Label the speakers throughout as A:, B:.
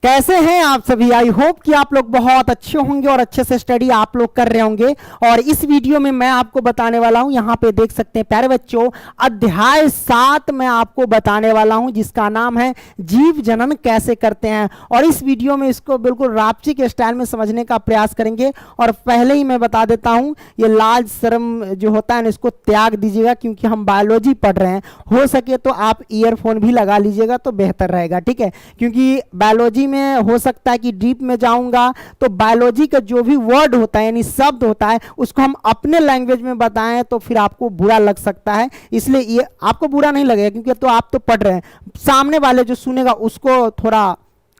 A: कैसे हैं आप सभी। आई होप कि आप लोग बहुत अच्छे होंगे और अच्छे से स्टडी आप लोग कर रहे होंगे। और इस वीडियो में मैं आपको बताने वाला हूं, यहां पे देख सकते हैं प्यारे बच्चों, अध्याय 7 मैं आपको बताने वाला हूं जिसका नाम है जीव जनन कैसे करते हैं। और इस वीडियो में इसको बिल्कुल रापची के स्टाइल में समझने का प्रयास करेंगे। और पहले ही मैं बता देता हूं, ये लाज शर्म जो होता है ना, इसको त्याग दीजिएगा क्योंकि हम बायोलॉजी पढ़ रहे हैं। हो सके तो आप ईयरफोन भी लगा लीजिएगा तो बेहतर रहेगा, ठीक है। क्योंकि बायोलॉजी में हो सकता है कि डीप में जाऊंगा तो बायोलॉजी का जो भी वर्ड होता है यानी शब्द होता है उसको हम अपने लैंग्वेज में बताएं तो फिर आपको बुरा लग सकता है। इसलिए ये आपको बुरा नहीं लगेगा क्योंकि तो आप तो पढ़ रहे हैं, सामने वाले जो सुनेगा उसको थोड़ा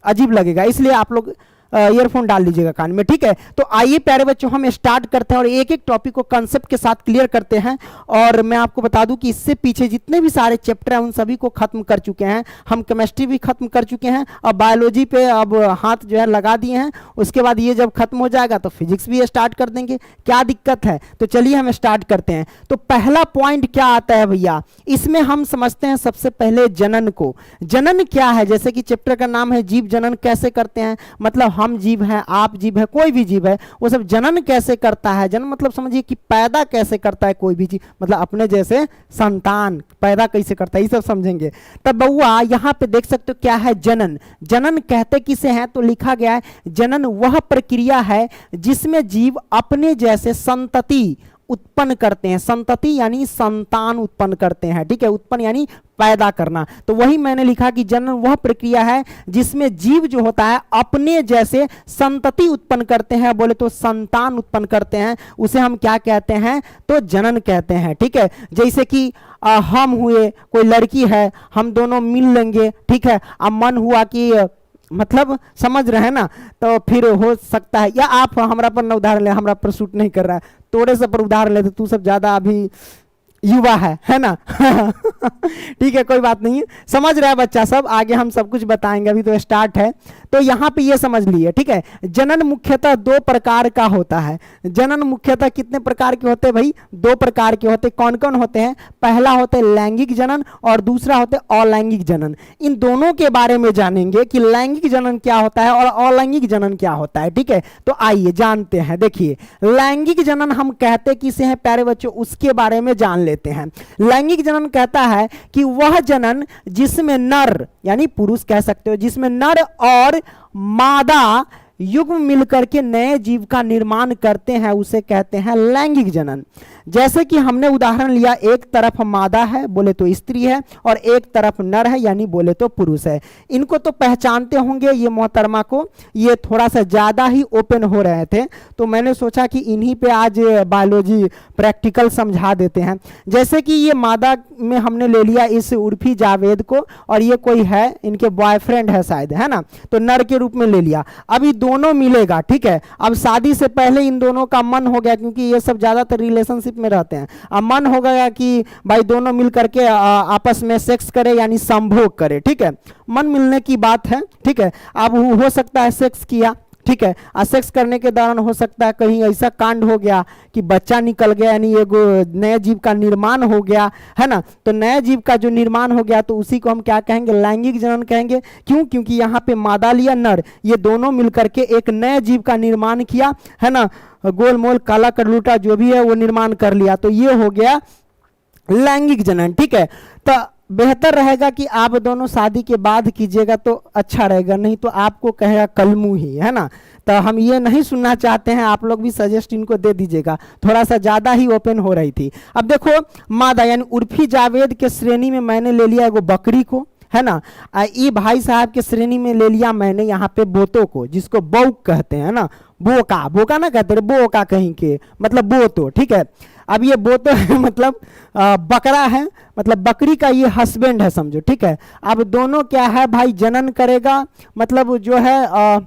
A: अजीब लगेगा, इसलिए आप लोग ईयरफोन डाल लीजिएगा कान में, ठीक है। तो आइए प्यारे बच्चों हम स्टार्ट करते हैं और एक एक टॉपिक को कंसेप्ट के साथ क्लियर करते हैं। और मैं आपको बता दूं कि इससे पीछे जितने भी सारे चैप्टर हैं उन सभी को खत्म कर चुके हैं हम। केमिस्ट्री भी खत्म कर चुके हैं, अब बायोलॉजी पे अब हाथ जो है लगा दिए हैं। उसके बाद ये जब खत्म हो जाएगा तो फिजिक्स भी स्टार्ट कर देंगे, क्या दिक्कत है। तो चलिए हम स्टार्ट करते हैं। तो पहला पॉइंट क्या आता है भैया, इसमें हम समझते हैं सबसे पहले जनन को। जनन क्या है, जैसे कि चैप्टर का नाम है जीव जनन कैसे करते हैं, मतलब हम जीव हैं, आप जीव है, कोई भी जीव है, वो सब जनन कैसे करता है। जनन मतलब समझिए कि पैदा कैसे करता है कोई भी जीव, मतलब अपने जैसे संतान पैदा कैसे करता है, ये सब समझेंगे। तब बउआ यहां पे देख सकते हो क्या है जनन। जनन कहते किसे हैं, तो लिखा गया है जनन वह प्रक्रिया है जिसमें जीव अपने जैसे संतति उत्पन्न करते हैं। संतति यानी संतान उत्पन्न करते हैं, ठीक है। उत्पन्न यानी पैदा करना, तो वही मैंने लिखा कि जनन वह प्रक्रिया है जिसमें जीव जो होता है अपने जैसे संतति उत्पन्न करते हैं, बोले तो संतान उत्पन्न करते हैं, उसे हम क्या कहते हैं, तो जनन कहते हैं, ठीक है। जैसे कि हम हुए, कोई लड़की है, हम दोनों मिल लेंगे, ठीक है। अब मन हुआ कि मतलब समझ रहे हैं ना, तो फिर हो सकता है, या आप हमरा पर न उदाहरण ले, हमरा पर सूट नहीं कर रहा है, थोड़े से पर उदाहरण ले, तो तू सब ज्यादा अभी युवा है ना ठीक है, कोई बात नहीं, समझ रहा है बच्चा सब, आगे हम सब कुछ बताएंगे, अभी तो स्टार्ट है। तो यहां पे ये समझ लिए, ठीक है। जनन मुख्यतः 2 प्रकार का होता है। जनन मुख्यतः कितने प्रकार के होते हैं भाई, 2 प्रकार के होते हैं। कौन कौन होते हैं, पहला होता है लैंगिक जनन और दूसरा होता है अलैंगिक जनन। इन दोनों के बारे में जानेंगे कि लैंगिक जनन क्या होता है और अलैंगिक जनन क्या होता है, ठीक है। तो आइए जानते हैं। देखिए लैंगिक जनन हम कहते किसे हैं प्यारे बच्चों, उसके बारे में जान लेते हैं। लैंगिक जनन कहता है कि वह जनन जिसमें नर यानी पुरुष कह सकते हो, जिसमें नर और मादा युग्म मिलकर के नए जीव का निर्माण करते हैं, उसे कहते हैं लैंगिक जनन। जैसे कि हमने उदाहरण लिया, एक तरफ मादा है बोले तो स्त्री है और एक तरफ नर है यानी बोले तो पुरुष है। इनको तो पहचानते होंगे ये मोहतरमा को, ये थोड़ा सा ज्यादा ही ओपन हो रहे थे तो मैंने सोचा कि इन्हीं पे आज बायोलॉजी प्रैक्टिकल समझा देते हैं। जैसे कि ये मादा में हमने ले लिया इस उर्फी जावेद को, और ये कोई है इनके बॉयफ्रेंड है शायद, है ना, तो नर के रूप में ले लिया। अभी दोनों मिलेगा, ठीक है। अब शादी से पहले इन दोनों का मन हो गया, क्योंकि ये सब ज्यादातर रिलेशनशिप में रहते हैं। अब मन हो गया कि भाई दोनों मिल करके आपस में सेक्स करे यानी संभोग करे, ठीक है। मन मिलने की बात है, ठीक है। अब हो सकता है सेक्स किया, ठीक है। सेक्स करने के दौरान हो सकता है कहीं ऐसा कांड हो गया कि बच्चा निकल गया यानी एक नए जीव का निर्माण हो गया, है ना। तो नए जीव का जो निर्माण हो गया तो उसी को हम क्या कहेंगे, लैंगिक जनन कहेंगे। क्यों, क्योंकि यहाँ पे मादा लिया नर, ये दोनों मिलकर के एक नए जीव का निर्माण किया, है ना। गोल मोल काला करलूटा जो भी है वो निर्माण कर लिया, तो ये हो गया लैंगिक जनन, ठीक है। तो बेहतर रहेगा कि आप दोनों शादी के बाद कीजिएगा तो अच्छा रहेगा, नहीं तो आपको कहेगा कलमू ही, है ना। तो हम ये नहीं सुनना चाहते हैं, आप लोग भी सजेस्ट इनको दे दीजिएगा, थोड़ा सा ज्यादा ही ओपन हो रही थी। अब देखो मादा यानी उर्फी जावेद के श्रेणी में मैंने ले लिया एगो बकरी को, है ना। ये भाई साहब के श्रेणी में ले लिया मैंने यहाँ पे बोतों को, जिसको बौक कहते हैं ना, बोका बोका ना कहते, बोका कहीं के मतलब बोतो, ठीक है। अब ये बोतो है मतलब बकरा है, मतलब बकरी का ये हस्बैंड है समझो, ठीक है। अब दोनों क्या है भाई, जनन करेगा, मतलब जो है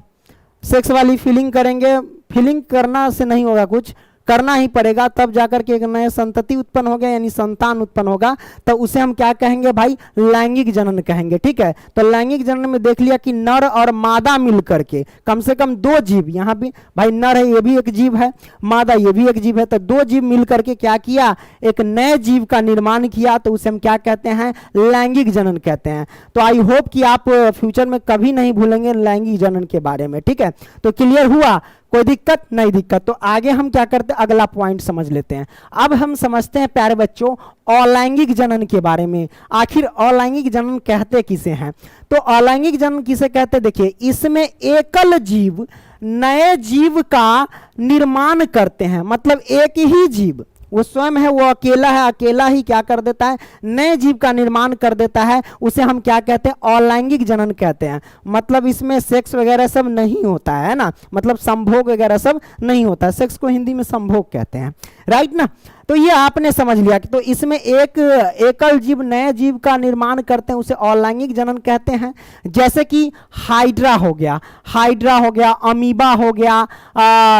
A: सेक्स वाली फीलिंग करेंगे। फीलिंग करना से नहीं होगा, कुछ करना ही पड़ेगा, तब जाकर के एक नए संतति उत्पन्न हो गया यानी संतान उत्पन्न होगा, तो उसे हम क्या कहेंगे भाई, लैंगिक जनन कहेंगे। ठीक है, तो लैंगिक जनन में देख लिया कि नर और मादा मिलकर के, कम से कम दो जीव, यहाँ भी भाई नर है ये भी एक जीव है, मादा ये भी एक जीव है, तो दो जीव मिलकर के क्या किया, एक नए जीव का निर्माण किया, तो उसे हम क्या कहते हैं, लैंगिक जनन कहते हैं। तो आई होप कि आप फ्यूचर में कभी नहीं भूलेंगे लैंगिक जनन के बारे में। ठीक है, तो क्लियर हुआ, कोई दिक्कत नहीं दिक्कत। तो आगे हम क्या करते हैं, अगला पॉइंट समझ लेते हैं। अब हम समझते हैं प्यारे बच्चों अलैंगिक जनन के बारे में। आखिर अलैंगिक जनन कहते किसे हैं? तो अलैंगिक जनन किसे कहते हैं, देखिए इसमें एकल जीव नए जीव का निर्माण करते हैं, मतलब एक ही जीव वो स्वयं है, वो अकेला है, अकेला ही क्या कर देता है, नए जीव का निर्माण कर देता है, उसे हम क्या कहते हैं, अलैंगिक जनन कहते हैं। मतलब इसमें सेक्स वगैरह सब नहीं होता है ना, मतलब संभोग वगैरह सब नहीं होता है, सेक्स को हिंदी में संभोग कहते हैं, राइट ना। तो ये आपने समझ लिया कि तो इसमें एक एकल जीव नए जीव का निर्माण करते हैं, उसे अलैंगिक जनन कहते हैं। जैसे कि हाइड्रा हो गया, अमीबा हो गया,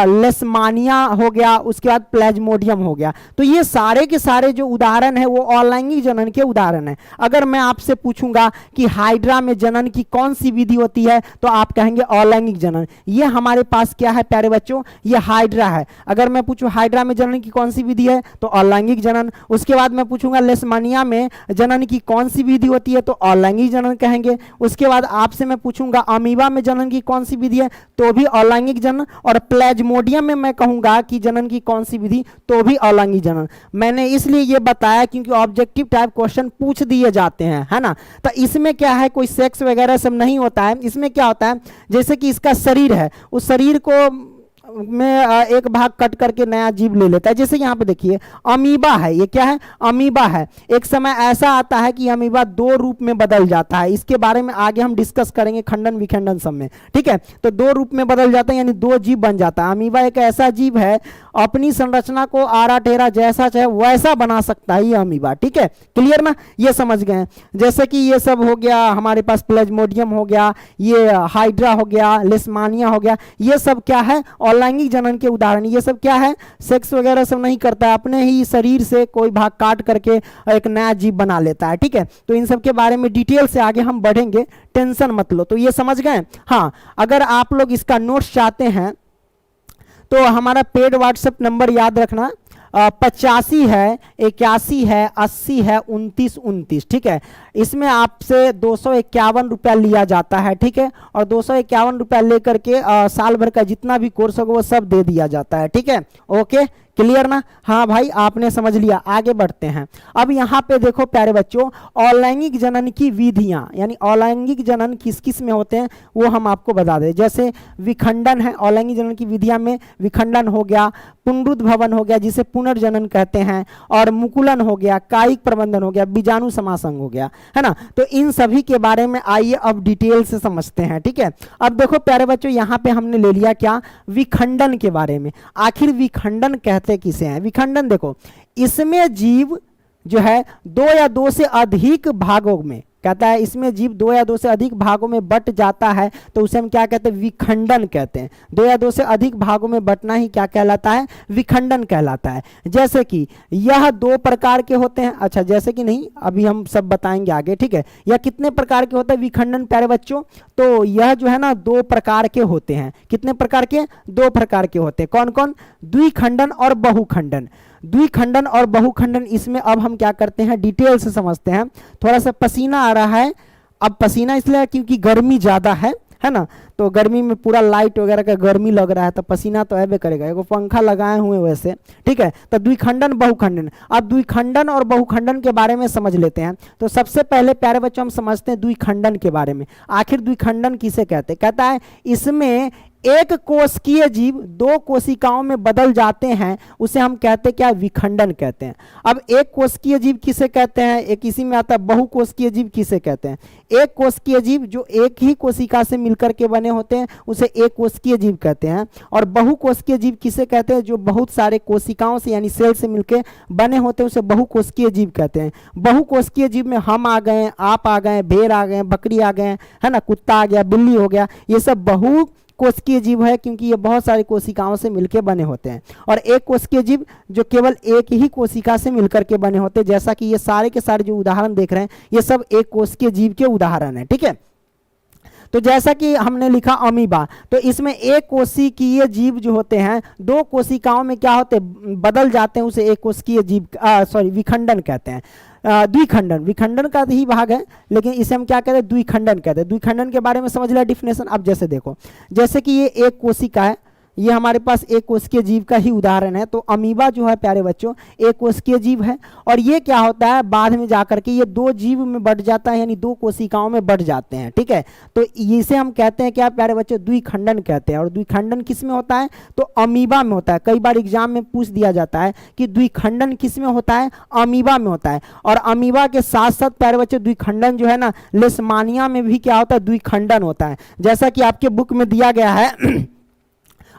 A: लेशमानिया हो गया, उसके बाद प्लेज्मोडियम हो गया। तो ये सारे के सारे जो उदाहरण है वो अलैंगिक जनन के उदाहरण है। अगर मैं आपसे पूछूंगा कि हाइड्रा में जनन की कौन सी विधि होती है, तो आप कहेंगे अलैंगिक जनन। ये हमारे पास क्या है प्यारे बच्चों, ये हाइड्रा है। अगर मैं पूछूं हाइड्रा में जनन की कौन सी विधि है, तो अलैंगिक जनन। उसके बाद मैं पूछूंगा लेशमानिया में जनन की कौन सी विधि होती है, तो अलैंगिक जनन कहेंगे। उसके बाद आपसे मैं पूछूंगा अमीबा में जनन की कौन सी विधि है, तो भी अलैंगिक जनन। और प्लेज्मोडियम में मैं कहूंगा कि जनन की कौन सी विधि, तो भी अलैंगिक जनन। मैंने इसलिए ये बताया क्योंकि ऑब्जेक्टिव टाइप क्वेश्चन पूछ दिए जाते हैं, है ना। तो इसमें क्या है, कोई सेक्स वगैरह सब नहीं होता है। इसमें क्या होता है, जैसे कि इसका शरीर है, उस शरीर को में एक भाग कट करके नया जीव ले लेता है। जैसे यहाँ पे देखिए अमीबा है, ये क्या है, अमीबा है। एक समय ऐसा आता है कि अमीबा दो रूप में बदल जाता है, इसके बारे में आगे हम डिस्कस करेंगे खंडन विखंडन सब में। ठीक है, तो दो रूप में बदल जाता है यानी दो जीव बन जाता है। अमीबा एक ऐसा जीव है अपनी संरचना को आरा टेरा जैसा चाहे वैसा बना सकता है ये अमीबा। ठीक है, क्लियर ना, ये समझ गए। जैसे कि ये सब हो गया हमारे पास, प्लेज्मोडियम हो गया, ये हाइड्रा हो गया, लेशमानिया हो गया, ये सब क्या है, अलैंगिक जनन के उदाहरण। ये सब क्या है, सेक्स वगैरह सब नहीं करता है, अपने ही शरीर से कोई भाग काट करके एक नया जीव बना लेता है। ठीक है, तो इन सब के बारे में डिटेल से आगे हम बढ़ेंगे, टेंशन मत लो। तो ये समझ गए। हाँ, अगर आप लोग इसका नोट्स चाहते हैं तो हमारा पेड व्हाट्सएप नंबर याद रखना, 85 है, 81 है, 80 है, 29 29। ठीक है, इसमें आपसे 251 रुपया लिया जाता है। ठीक है, और 251 रुपया लेकर के साल भर का जितना भी कोर्स होगा वो सब दे दिया जाता है। ठीक है, ओके, क्लियर ना। हाँ भाई, आपने समझ लिया, आगे बढ़ते हैं। अब यहाँ पे देखो प्यारे बच्चों, अलैंगिक जनन की विधियां, यानी अलैंगिक जनन किस किस में होते हैं वो हम आपको बता दें। जैसे विखंडन है, अलैंगिक जनन की विधियां में विखंडन हो गया, पुनरुद्भवन हो गया जिसे पुनर्जनन कहते हैं, और मुकुलन हो गया, कायिक प्रबंधन हो गया, बीजाणु समासंग हो गया, है ना। तो इन सभी के बारे में आइए अब डिटेल से समझते हैं। ठीक है, अब देखो प्यारे बच्चों, यहाँ पे हमने ले लिया क्या, विखंडन के बारे में। आखिर विखंडन कहते किसे हैं? विखंडन देखो, इसमें जीव जो है दो या दो से अधिक भागों में, कहता है इसमें जीव दो या दो से अधिक भागों में बट जाता है, तो उसे हम क्या कहते हैं, विखंडन कहते हैं। दो या दो से अधिक भागों में बटना ही क्या कहलाता है, विखंडन कहलाता है। जैसे कि यह दो प्रकार के होते हैं, अच्छा जैसे कि नहीं, अभी हम सब बताएंगे आगे। ठीक है, यह कितने प्रकार के होते हैं विखंडन प्यारे बच्चों? तो यह जो है ना दो प्रकार के होते हैं। कितने प्रकार के? दो प्रकार के होते हैं। कौन कौन? द्विखंडन और बहुखंडन। द्विखंडन और बहुखंडन, इसमें अब हम क्या करते हैं, डिटेल से समझते हैं। थोड़ा सा पसीना आ रहा है, अब पसीना इसलिए क्योंकि गर्मी ज़्यादा है ना, तो गर्मी में पूरा लाइट वगैरह का गर्मी लग रहा है, तो पसीना तो ऐबे करेगा। एगो पंखा लगाए हुए वैसे। ठीक है, तो द्विखंडन बहुखंडन। अब द्विखंडन और बहुखंडन के बारे में समझ लेते हैं। तो सबसे पहले प्यारे बच्चों हम समझते हैं द्विखंडन के बारे में। आखिर द्विखंडन किसे कहते हैं? कहता है इसमें एक कोशिकीय जीव दो कोशिकाओं में बदल जाते हैं, उसे हम कहते हैं क्या, विखंडन कहते हैं। अब एक कोशिकीय जीव किसे कहते हैं? एक इसी में आता है बहुकोशिकीय जीव किसे कहते हैं? एक कोशिकीय जीव जो एक ही कोशिका से मिलकर के बने होते हैं उसे एक कोशिकीय जीव कहते हैं। और बहुकोशिकीय जीव किसे कहते हैं? जो बहुत सारे कोशिकाओं से यानी सेल से मिलकर बने होते हैं उसे बहुकोशिकीय जीव कहते हैं। बहुकोशिकीय जीव में हम आ गए, आप आ गए, भेड़ आ गए, बकरी आ गए, है ना, कुत्ता आ गया, बिल्ली हो गया, ये सब बहु कोशिकीय जीव है क्योंकि ये बहुत सारी कोशिकाओं से मिलकर बने होते हैं। और एक कोशिकीय जीव जो केवल एक ही कोशिका से मिलकर के बने होते हैं, जैसा कि ये सारे के सारे जो उदाहरण देख रहे हैं ये सब एक कोशिकीय जीव के उदाहरण है। ठीक है, तो जैसा कि हमने लिखा अमीबा, तो इसमें एक कोशिकीय जीव जो होते हैं दो कोशिकाओं में क्या होते हैं, बदल जाते हैं, उसे एक कोशिकीय जीव विखंडन कहते हैं। द्विखंडन, विखंडन का ही भाग है लेकिन इसे हम क्या कहते हैं, द्विखंडन कहते हैं। द्विखंडन के बारे में समझ लिया डिफिनेशन। अब जैसे देखो, जैसे कि ये एक कोशिका है, ये हमारे पास एक कोशिकीय जीव का ही उदाहरण है। तो अमीबा जो है प्यारे बच्चों एक कोशिकीय जीव है, और ये क्या होता है बाद में जाकर के ये दो जीव में बढ़ जाता है, यानी दो कोशिकाओं में बढ़ जाते हैं। ठीक है, तो इसे हम कहते हैं क्या प्यारे बच्चों, द्विखंडन कहते हैं। और द्विखंडन किस में होता है, तो अमीबा में होता है। कई बार एग्जाम में पूछ दिया जाता है कि द्विखंडन किस में होता है, अमीबा में होता है। और अमीबा के साथ साथ प्यारे बच्चों द्विखंडन जो है ना, लेशमानिया में भी क्या होता है, द्विखंडन होता है। जैसा कि आपके बुक में दिया गया है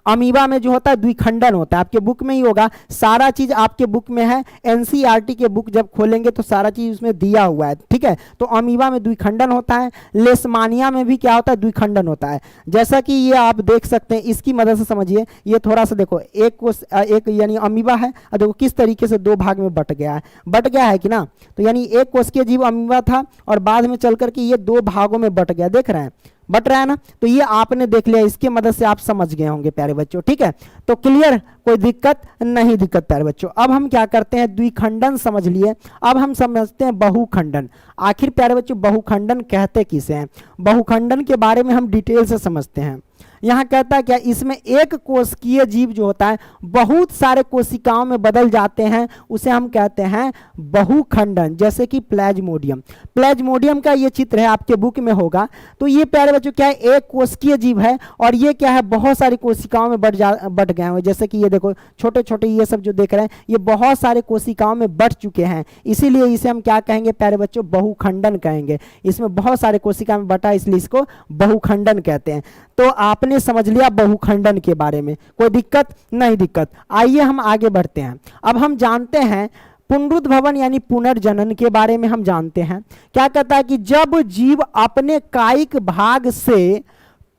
A: अमीबा में जो होता है द्विखंडन होता है, आपके बुक में ही होगा, सारा चीज आपके बुक में है। एनसीईआरटी के बुक जब खोलेंगे तो सारा चीज उसमें दिया हुआ है। ठीक है, तो अमीबा में द्विखंडन होता है, लेशमानिया में भी क्या होता है, द्विखंडन होता है। जैसा कि ये आप देख सकते हैं, इसकी मदद से समझिए। ये थोड़ा सा देखो, एक यानी अमीबा है, और देखो किस तरीके से दो भाग में बट गया है कि ना। तो यानी एक कोशिकीय जीव अमीबा था और बाद में चल करके ये दो भागों में बट गया, देख रहे हैं बट रहा है ना। तो ये आपने देख लिया, इसके मदद से आप समझ गए होंगे प्यारे बच्चों। ठीक है, तो क्लियर, कोई दिक्कत नहीं दिक्कत प्यारे बच्चों। अब हम क्या करते हैं, द्विखंडन समझ लिए, अब हम समझते हैं बहुखंडन। आखिर प्यारे बच्चों बहुखंडन कहते किसे हैं, बहुखंडन के बारे में हम डिटेल से समझते हैं। यहाँ कहता है क्या, इसमें एक कोशिकीय जीव जो होता है बहुत सारे कोशिकाओं में बदल जाते हैं, उसे हम कहते हैं बहुखंडन। जैसे कि प्लाज्मोडियम, प्लाज्मोडियम का ये चित्र है आपके बुक में होगा। तो ये प्यारे बच्चों क्या है, एक कोशिकीय जीव है और ये क्या है, बहुत सारी कोशिकाओं में बट गए हैं। जैसे कि ये देखो छोटे छोटे ये सब जो देख रहे हैं ये बहुत सारे कोशिकाओं में बट चुके हैं, इसीलिए इसे हम क्या कहेंगे प्यारे बच्चों, बहुखंडन कहेंगे। इसमें बहुत सारे कोशिका में बटा, इसलिए इसको बहुखंडन कहते हैं। तो आपने समझ लिया बहुखंडन के बारे में, कोई दिक्कत नहीं दिक्कत। आइए हम आगे बढ़ते हैं। अब हम जानते हैं पुनरुद्भवन यानी पुनर्जनन के बारे में हम जानते हैं। क्या कहता है कि जब जीव अपने कायिक भाग से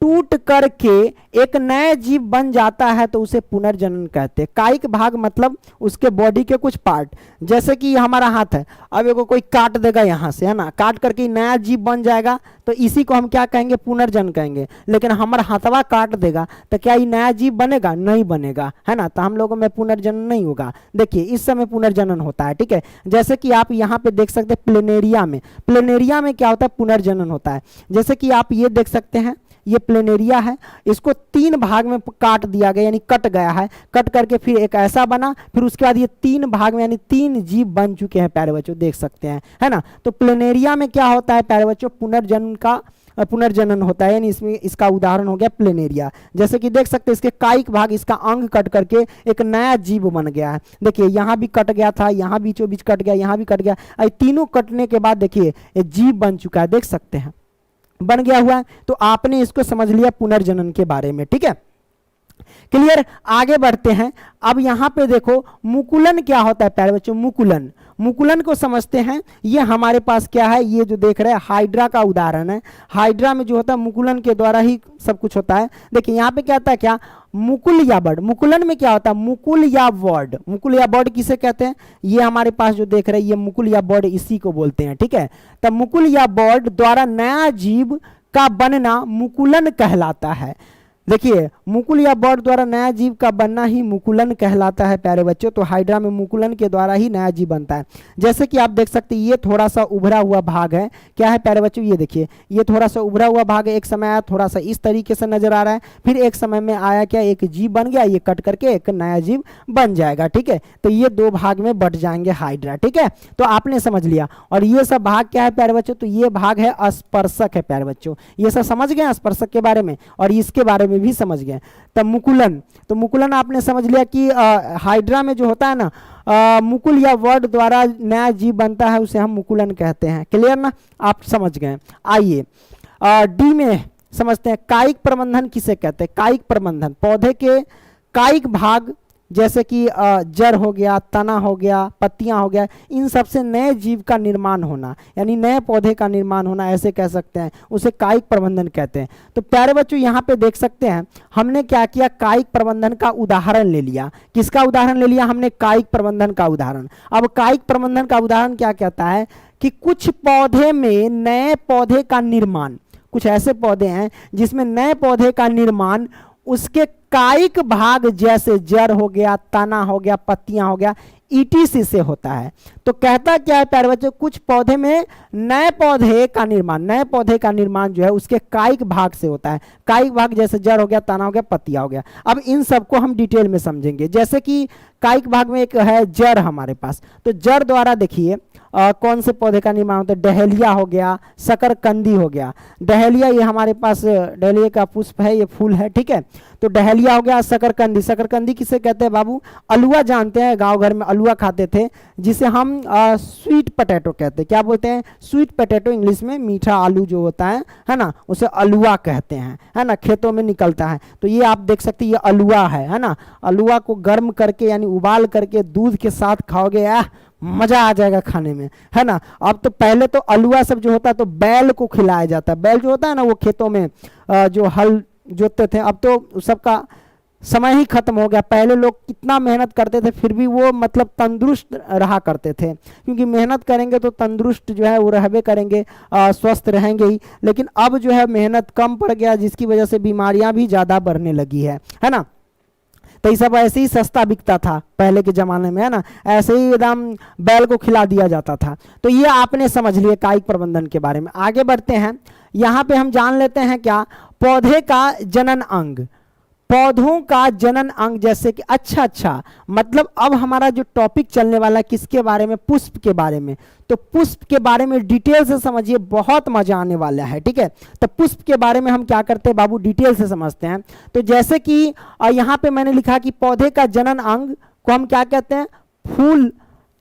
A: टूट करके एक नए जीव बन जाता है तो उसे पुनर्जनन कहते हैं। कायिक भाग मतलब उसके बॉडी के कुछ पार्ट, जैसे कि हमारा हाथ है, अब एगो कोई काट देगा यहाँ से, है ना, काट करके नया जीव बन जाएगा तो इसी को हम क्या कहेंगे, पुनर्जनन कहेंगे। लेकिन हमारा हाथवा काट देगा तो क्या ये नया जीव बनेगा, नहीं बनेगा, है ना। तो हम लोगों में पुनर्जनन नहीं होगा। देखिए इस समय पुनर्जनन होता है। ठीक है, जैसे कि आप यहाँ पे देख सकते हैं प्लेनेरिया में क्या होता है, पुनर्जनन होता है। जैसे कि आप ये देख सकते हैं, ये प्लेनेरिया है, इसको तीन भाग में काट दिया गया, यानी कट गया है। कट करके फिर एक ऐसा बना, फिर उसके बाद ये तीन भाग में यानी तीन जीव बन चुके हैं प्यारे बच्चों, देख सकते हैं, है ना। तो प्लेनेरिया में क्या होता है प्यारे बच्चों, पुनर्जनन होता है, यानी इसमें इसका उदाहरण हो गया प्लेनेरिया। जैसे कि देख सकते हैं इसके कायिक भाग, इसका अंग कट करके एक नया जीव बन गया है। देखिए यहाँ भी कट गया था, यहाँ बीचों बीच कट गया, यहाँ भी कट गया, तीनों कटने के बाद देखिए ये जीव बन चुका है, देख सकते हैं बन गया हुआ है। तो आपने इसको समझ लिया पुनर्जनन के बारे में। ठीक है, क्लियर। आगे बढ़ते हैं। अब यहां पे देखो मुकुलन क्या होता है प्यारे बच्चों, मुकुलन को समझते हैं। ये हमारे पास क्या है, ये जो देख रहे हैं हाइड्रा का उदाहरण है। हाइड्रा में जो होता है मुकुलन के द्वारा ही सब कुछ होता है। देखिए यहाँ पे क्या होता है, क्या मुकुल या बर्ड, मुकुलन में क्या होता है, मुकुल या बर्ड किसे कहते हैं, ये हमारे पास जो देख रहे हैं ये मुकुल या बर्ड इसी को बोलते हैं। ठीक है, तब मुकुल या बर्ड द्वारा नया जीव का बनना मुकुलन कहलाता है। देखिए मुकुल या बर्ड द्वारा नया जीव का बनना ही मुकुलन कहलाता है प्यारे बच्चों। तो हाइड्रा में मुकुलन के द्वारा ही नया जीव बनता है। जैसे कि आप देख सकते हैं ये थोड़ा सा उभरा हुआ भाग है, क्या है प्यारे बच्चों, ये देखिए ये थोड़ा सा उभरा हुआ भाग है। एक समय आया थोड़ा सा इस तरीके से नजर आ रहा है, फिर एक समय में आया क्या, एक जीव बन गया, ये कट करके एक नया जीव बन जाएगा। ठीक है, तो ये दो भाग में बट जाएंगे हाइड्रा। ठीक है, तो आपने समझ लिया। और ये सब भाग क्या है प्यारे बच्चों, तो ये भाग है स्पर्शक है प्यारे बच्चों। ये सब समझ गए स्पर्शक के बारे में, और इसके बारे में भी समझ गए। तब मुकुलन, तो मुकुलन आपने समझ लिया कि हाइड्रा में जो होता है ना मुकुल या वर्ड द्वारा नया जीव बनता है, उसे हम मुकुलन कहते हैं। क्लियर ना, आप समझ गए। आइए डी में समझते हैं कायिक प्रबंधन किसे कहते हैं। कायिक प्रबंधन, पौधे के कायिक भाग जैसे कि जड़ हो गया, तना हो गया, पत्तियां हो गया, इन सब से नए जीव का निर्माण होना, यानी नए पौधे का निर्माण होना, ऐसे कह सकते हैं, उसे कायिक प्रबंधन कहते हैं। तो प्यारे बच्चों यहाँ पे देख सकते हैं हमने क्या किया, कायिक प्रबंधन का उदाहरण ले लिया। किसका उदाहरण ले लिया हमने? कायिक प्रबंधन का उदाहरण। अब कायिक प्रबंधन का उदाहरण क्या कहता है कि कुछ पौधे में नए पौधे का निर्माण, कुछ ऐसे पौधे हैं जिसमें नए पौधे का निर्माण उसके कायिक भाग जैसे जड़ हो गया, तना हो गया, पत्तियां हो गया, ईटीसी से होता है। तो कहता क्या है प्यारे बच्चों, कुछ पौधे में नए पौधे का निर्माण, नए पौधे का निर्माण जो है उसके कायिक भाग से होता है। कायिक भाग जैसे जड़ हो गया, तना हो गया, पत्तियां हो गया। अब इन सबको हम डिटेल में समझेंगे। जैसे कि कायिक भाग में एक है जड़ हमारे पास, तो जड़ द्वारा देखिए कौन से पौधे का निर्माण होता है? डहेलिया हो गया, शकरकंदी हो गया। डहेलिया ये हमारे पास डहेलिया का पुष्प है, ये फूल है, ठीक है। तो डहेलिया हो गया, शकरकंदी। शकरकंदी किसे कहते हैं बाबू? अलुआ जानते हैं, गांव घर में अलुआ खाते थे, जिसे हम स्वीट पोटैटो कहते हैं। क्या बोलते हैं? स्वीट पोटैटो, इंग्लिश में मीठा आलू जो होता है ना, उसे अलुआ कहते हैं, है ना, खेतों में निकलता है। तो ये आप देख सकते हैं, ये अलुआ है ना। अलुआ को गर्म करके यानी उबाल करके दूध के साथ खाओगे, मजा आ जाएगा खाने में, है ना। अब तो पहले तो अलुआ सब जो होता है तो बैल को खिलाया जाता है। बैल जो होता है ना, वो खेतों में जो हल जोतते थे। अब तो सबका समय ही खत्म हो गया। पहले लोग कितना मेहनत करते थे, फिर भी वो मतलब तंदुरुस्त रहा करते थे, क्योंकि मेहनत करेंगे तो तंदुरुस्त जो है वो रहबे करेंगे, स्वस्थ रहेंगे ही। लेकिन अब जो है मेहनत कम पड़ गया, जिसकी वजह से बीमारियां भी ज़्यादा बढ़ने लगी है ना। तो ये सब ऐसे ही सस्ता बिकता था पहले के ज़माने में, है ना, ऐसे ही एकदम बैल को खिला दिया जाता था। तो ये आपने समझ लिया कायिक प्रबंधन के बारे में। आगे बढ़ते हैं, यहाँ पे हम जान लेते हैं क्या, पौधे का जनन अंग। पौधों का जनन अंग, जैसे कि अच्छा मतलब अब हमारा जो टॉपिक चलने वाला है किसके बारे में? पुष्प के बारे में। तो पुष्प के बारे में डिटेल से समझिए, बहुत मजा आने वाला है, ठीक है। तो पुष्प के बारे में हम क्या करते हैं बाबू, डिटेल से समझते हैं। तो जैसे कि यहाँ पे मैंने लिखा कि पौधे का जनन अंग को हम क्या कहते हैं? फूल।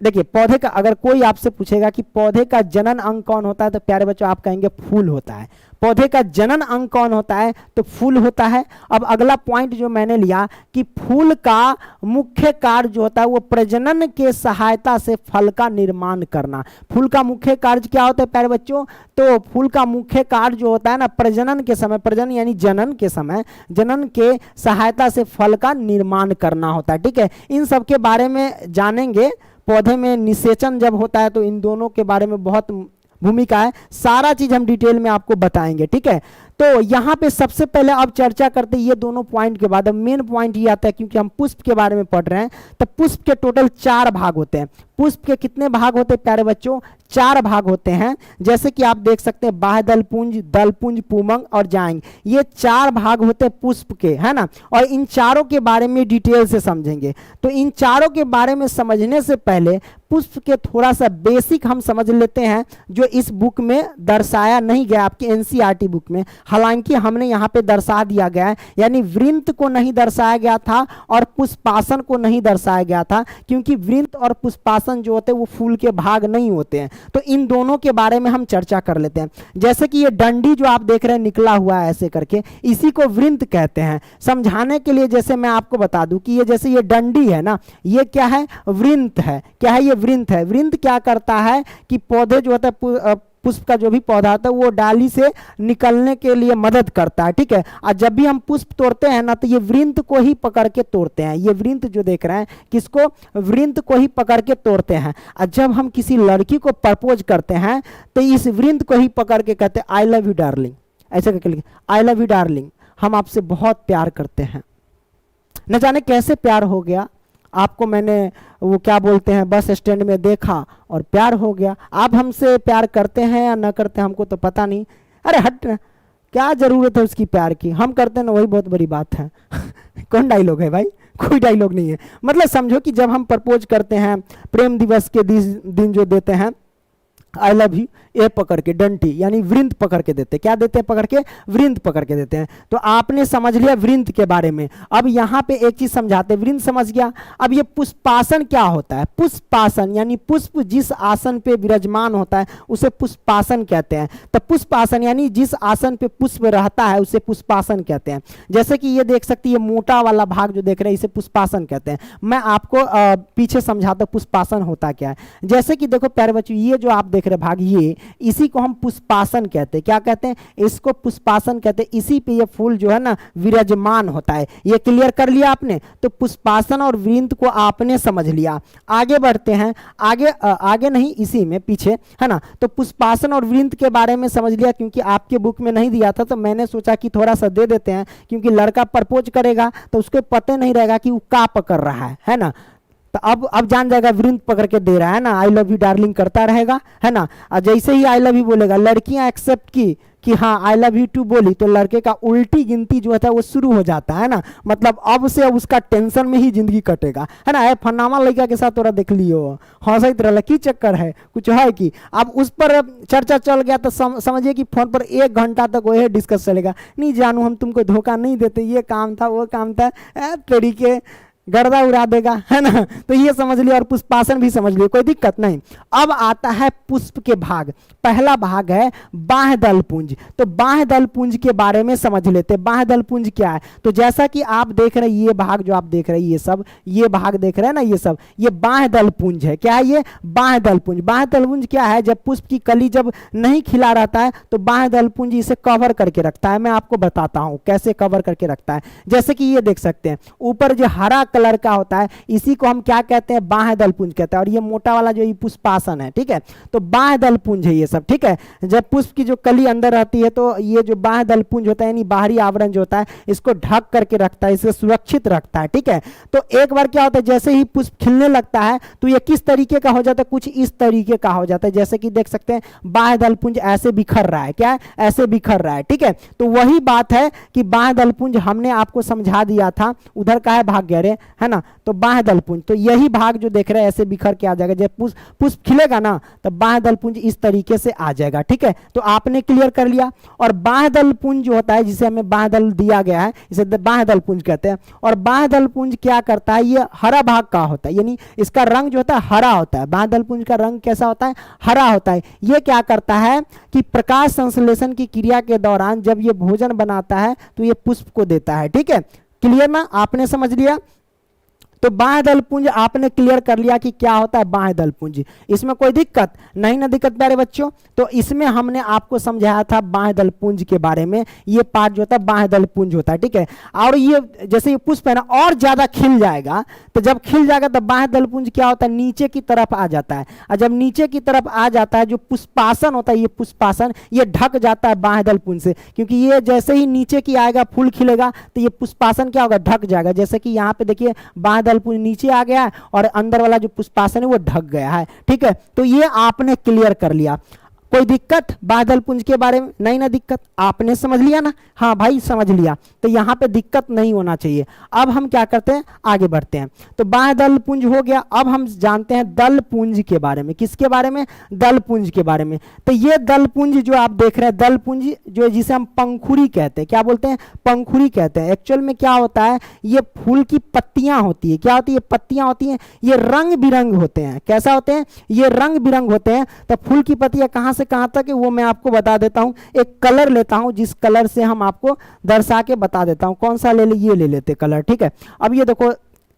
A: देखिए पौधे का, अगर कोई आपसे पूछेगा कि पौधे का जनन अंग कौन होता है, तो प्यारे बच्चों आप कहेंगे फूल होता है। पौधे का जनन अंग कौन होता है? तो फूल होता है। अब अगला पॉइंट जो मैंने लिया कि फूल का मुख्य कार्य जो होता है वो प्रजनन के सहायता से फल का निर्माण करना। फूल का मुख्य कार्य क्या होता है प्यारे बच्चों? तो फूल का मुख्य कार्य जो होता है ना, प्रजनन के समय, प्रजनन यानी जनन के समय, जनन के सहायता से फल का निर्माण करना होता है, ठीक है। इन सब के बारे में जानेंगे। पौधे में निषेचन जब होता है तो इन दोनों के बारे में बहुत भूमिका है, सारा चीज हम डिटेल में आपको बताएंगे, ठीक है। तो यहाँ पे सबसे पहले अब चर्चा करते हैं ये दोनों पॉइंट के बाद। अब मेन पॉइंट ये आता है, क्योंकि हम पुष्प के बारे में पढ़ रहे हैं, तो पुष्प के टोटल 4 भाग होते हैं। पुष्प के कितने भाग होते हैं प्यारे बच्चों? 4 भाग होते हैं। जैसे कि आप देख सकते हैं बाह्य दलपुंज, दलपुंज, पुमंग और जांग, ये 4 भाग होते हैं पुष्प के, है ना। और इन चारों के बारे में डिटेल से समझेंगे। तो इन चारों के बारे में समझने से पहले पुष्प के थोड़ा सा बेसिक हम समझ लेते हैं, जो इस बुक में दर्शाया नहीं गया, आपकी एनसीईआरटी बुक में। हालांकि हमने यहाँ पे दर्शा दिया गया है, यानी वृंत को नहीं दर्शाया गया था और पुष्पासन को नहीं दर्शाया गया था, क्योंकि वृंत और पुष्पासन जो होते हैं वो फूल के भाग नहीं होते हैं। तो इन दोनों के बारे में हम चर्चा कर लेते हैं। जैसे कि ये डंडी जो आप देख रहे हैं निकला हुआ है ऐसे करके, इसी को वृंत कहते हैं। समझाने के लिए जैसे मैं आपको बता दूं कि ये जैसे ये डंडी है ना, ये क्या है? वृंत है। क्या है? ये वृंत है। वृंत क्या करता है कि पौधे जो होता है, पुष्प का जो भी पौधा होता है वो डाली से निकलने के लिए मदद करता है, ठीक है। और जब भी हम पुष्प तोड़ते हैं ना, तो ये वृंत को ही पकड़ के तोड़ते हैं। ये वृंत जो देख रहे हैं, किसको? वृंत को ही पकड़ के तोड़ते हैं। और जब हम किसी लड़की को प्रपोज करते हैं तो इस वृंत को ही पकड़ के कहते हैं आई लव यू डार्लिंग, ऐसे करके लिखे, आई लव यू डार्लिंग, हम आपसे बहुत प्यार करते हैं। न जाने कैसे प्यार हो गया आपको, मैंने वो क्या बोलते हैं बस स्टैंड में देखा और प्यार हो गया। आप हमसे प्यार करते हैं या ना करते हैं हमको तो पता नहीं। अरे हट, क्या जरूरत है उसकी प्यार की, हम करते हैं ना, वही बहुत बड़ी बात है। कौन डायलॉग है भाई? कोई डायलॉग नहीं है। मतलब समझो कि जब हम प्रपोज करते हैं, प्रेम दिवस के दिन जो देते हैं आई लव यू, ये पकड़ के डंटी यानी वृंत पकड़ के देते हैं। क्या देते हैं पकड़ के? वृंत पकड़ के देते हैं। तो आपने समझ लिया वृंत के बारे में। अब यहां पे एक चीज समझाते हैं, वृंत समझ गया। अब ये पुष्पासन क्या होता है? पुष्पासन यानी पुष्प जिस आसन पे विराजमान होता है उसे पुष्पासन कहते हैं। तो पुष्पासन यानी जिस आसन पे पुष्प रहता है उसे पुष्पासन कहते हैं। जैसे कि ये देख सकते हैं, ये मोटा वाला भाग जो देख रहे हैं इसे पुष्पासन कहते हैं। मैं आपको पीछे समझाता हूं पुष्पासन होता क्या है। जैसे कि देखो प्यारे बच्चों, ये जो आप देख रहे भाग, ये इसी को हम पुष्पासन कहते हैं। क्या कहते हैं? इसको पुष्पासन कहते हैं। इसी पे ये फूल जो है ना विराजमान होता है। ये क्लियर कर लिया आपने? तो पुष्पासन और वृंत को आपने समझ लिया। आगे बढ़ते हैं। आगे नहीं, इसी में पीछे है ना। तो पुष्पासन और वृंत के बारे में समझ लिया, क्योंकि आपके बुक में नहीं दिया था तो मैंने सोचा कि थोड़ा सा दे देते हैं, क्योंकि लड़का प्रपोज करेगा तो उसको पता नहीं रहेगा कि वो क्या पकड़ रहा है ना। तो अब जान जाएगा वृंत पकड़ के दे रहा है ना, आई लव यू डार्लिंग करता रहेगा है ना। और जैसे ही आई लव यू बोलेगा, लड़कियां एक्सेप्ट की कि हाँ आई लव यू टू बोली, तो लड़के का उल्टी गिनती जो है वो शुरू हो जाता है ना। मतलब अब से अब उसका टेंशन में ही जिंदगी कटेगा है ना। फन्नामा लड़का के साथ तोरा देख लियो, हंसत रहा, की चक्कर है, कुछ है कि? अब उस पर चर्चा चल गया तो समझिए कि फोन पर 1 घंटा तक वही डिस्कस चलेगा। नहीं जानू, हम तुमको धोखा नहीं देते, ये काम था वो काम था, तरीके गर्दा उड़ा देगा है ना। तो ये समझ लिया, और पुष्पासन भी समझ लिया, कोई दिक्कत नहीं। अब आता है पुष्प के भाग। पहला भाग है बाह्यदल पुंज। तो बाह्यदल पुंज के बारे में समझ लेते हैं। बाह्यदल पुंज क्या है? तो जैसा कि आप देख रहे हैं, ये भाग जो आप देख रहे हैं, ये सब ये भाग देख रहे हैं ना, ये सब ये बाह्यदल पुंज है। क्या है ये? बाह्यदल पुंज। बाह्यदल पुंज क्या है? जब पुष्प की कली जब नहीं खिला रहता है तो बाह्यदल पुंज इसे कवर करके रखता है। मैं आपको बताता हूं कैसे कवर करके रखता है। जैसे कि ये देख सकते हैं, ऊपर जो हरा कलर का होता है इसी को हम क्या कहते हैं? बाह्यदल पुंज कहते हैं। और ये मोटा वाला जो ये पुष्पासन है, ठीक है, तो बाह्यदल पुंज है ये सब, ठीक है। जब पुष्प की जो कली अंदर रहती है तो ये जो बाह्यदल पुंज होता है यानी बाहरी आवरण जो होता है इसको ढक करके रखता है, इसे सुरक्षित रखता है, ठीक है। तो एक बार क्या होता है, जैसे ही पुष्प खिलने लगता है तो ये किस तरीके का हो जाता है? कुछ इस तरीके का हो जाता है। जैसे कि देख सकते हैं बाह्यदल पुंज ऐसे बिखर रहा है। क्या है? ऐसे बिखर रहा है, ठीक है। तो वही बात है कि बाह्यदल पुंज हमने आपको समझा दिया था। उधर का है भाग गहरे है ना। तो बाह्यदल पुंज, तो यही भाग जो देख रहे हैं ऐसे बिखर के आ जाएगा। जब पुष्प खिलेगा ना तो बाह्यदल पुंज इस तरीके से आ जाएगा, ठीक है। तो आपने क्लियर कर लिया। और बाह्यदल पुंज जो होता है, जिसे हमें बाह्यदल दिया गया है, इसे बाह्यदल पुंज कहते हैं। और बाह्यदल पुंज क्या करता है? ये हरा भाग का होता है, यानी इसका रंग जो होता है हरा होता है। बाह्यदल पुंज का रंग कैसा होता है? हरा होता है। ये क्या करता है कि प्रकाश संश्लेषण की क्रिया के दौरान जब ये भोजन बनाता है तो ये पुष्प को देता है, ठीक है। क्लियर ना? आपने समझ लिया। तो बाह्यदल पुंज आपने क्लियर कर लिया कि क्या होता है बाह्यदल पुंज। इसमें कोई दिक्कत नहीं ना? दिक्कत प्यारे बच्चों, तो इसमें हमने आपको समझाया था बाह्यदल पुंज के बारे में। ये पार्ट जो होता है बाह्यदल पुंज होता है, ठीक है। और ये जैसे ये पुष्प है ना और ज्यादा खिल जाएगा, तो जब खिल जाएगा तो बाह्यदल पुंज क्या होता है? नीचे की तरफ आ जाता है। और जब नीचे की तरफ आ जाता है, जो पुष्पासन होता है, ये पुष्पासन ये ढक जाता है बाह्यदल पुंज से, क्योंकि ये जैसे ही नीचे की आएगा फूल खिलेगा तो ये पुष्पासन क्या होगा? ढक जाएगा। जैसे कि यहाँ पे देखिए बाह्यदल पुंज नीचे आ गया है और अंदर वाला जो पुष्पासन है वो ढक गया है, ठीक है। तो ये आपने क्लियर कर लिया। कोई दिक्कत बाह्यदल पुंज के बारे में? नहीं ना दिक्कत, आपने समझ लिया ना? हाँ भाई समझ लिया। तो यहाँ पे दिक्कत नहीं होना चाहिए। अब हम क्या करते हैं? आगे बढ़ते हैं। तो बाह्यदल पुंज हो गया। अब हम जानते हैं दल पुंज के बारे में। किसके बारे में? दल पुंज के बारे में। तो ये दल पुंज जो आप देख रहे हैं, दल पुंज जो जिसे हम पंखुड़ी कहते हैं, क्या बोलते हैं? पंखुड़ी कहते हैं। एक्चुअल में क्या होता है, ये फूल की पत्तियां होती है। क्या होती है? पत्तियां होती हैं। ये रंग बिरंग होते हैं। कैसा होते हैं? ये रंग बिरंग होते हैं। तो फूल की पत्तियां कहां से कहां तक है वो मैं आपको बता देता हूं। एक कलर लेता हूं, जिस कलर से हम आपको दर्शा के बता देता हूं। कौन सा ले ले? ये ले लेते कलर, ठीक है। अब ये देखो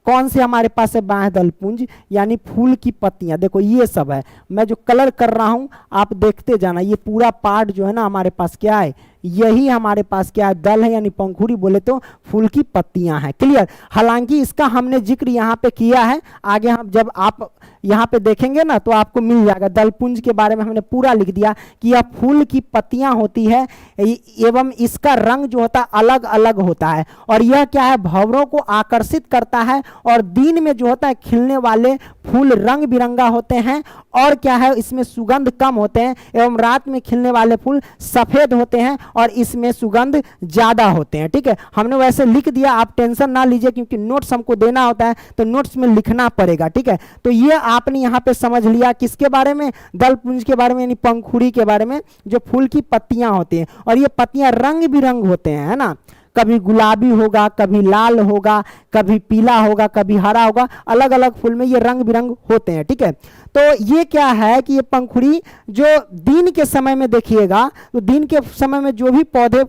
A: कौन से हमारे पास है? बाह्यदल पुंज यानी फूल की पत्तियां। देखो ये सब है, मैं जो कलर कर रहा हूं आप देखते जाना। ये पूरा पार्ट जो है ना हमारे पास क्या है? यही हमारे पास क्या है? दल है, यानी पंखुड़ी बोले तो फूल की पत्तियां हैं। क्लियर? हालांकि इसका हमने जिक्र यहाँ पे किया है। आगे हम जब आप यहाँ पे देखेंगे ना तो आपको मिल जाएगा। दल पुंज के बारे में हमने पूरा लिख दिया कि यह फूल की पत्तियां होती है एवं इसका रंग जो होता है अलग अलग होता है। और यह क्या है? भंवरों को आकर्षित करता है। और दिन में जो होता है खिलने वाले फूल रंग बिरंगा होते हैं। और क्या है? इसमें सुगंध कम होते हैं। एवं रात में खिलने वाले फूल सफेद होते हैं और इसमें सुगंध ज्यादा होते हैं। ठीक है, हमने वैसे लिख दिया, आप टेंशन ना लीजिए क्योंकि नोट्स हमको देना होता है तो नोट्स में लिखना पड़ेगा। ठीक है, तो ये आपने यहाँ पे समझ लिया किसके बारे में, दलपुंज के बारे में, यानी पंखुड़ी के बारे में, जो फूल की पत्तियां होती हैं। और ये पत्तियां रंग बिरंग होते हैं, है ना, कभी गुलाबी होगा, कभी लाल होगा, कभी पीला होगा, कभी हरा होगा, अलग अलग फूल में ये रंग बिरंग होते हैं। ठीक है, तो ये क्या है कि ये पंखुड़ी जो दिन के समय में देखिएगा, तो दिन के समय में जो भी पौधे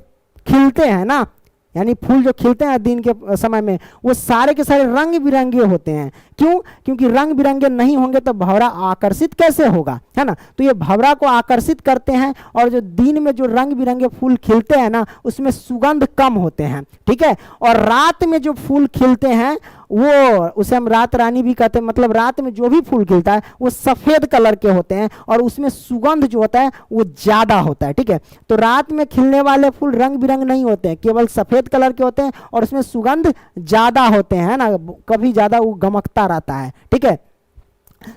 A: खिलते हैं ना, यानी फूल जो खिलते हैं दिन के समय में, वो सारे के सारे रंग बिरंगे होते हैं। क्यों? क्योंकि रंग बिरंगे नहीं होंगे तो भंवरा आकर्षित कैसे होगा, है ना। तो ये भंवरा को आकर्षित करते हैं, और जो दिन में जो रंग बिरंगे फूल खिलते हैं ना, उसमें सुगंध कम होते हैं। ठीक है, और रात में जो फूल खिलते हैं वो, उसे हम रात रानी भी कहते हैं, मतलब रात में जो भी फूल खिलता है वो सफेद कलर के होते हैं और उसमें सुगंध जो होता है वो ज्यादा होता है। ठीक है, तो रात में खिलने वाले फूल रंग बिरंग नहीं होते हैं, केवल सफेद कलर के होते हैं और उसमें सुगंध ज्यादा होते हैं, ना, कभी ज्यादा वो गमकता रहता है। ठीक है,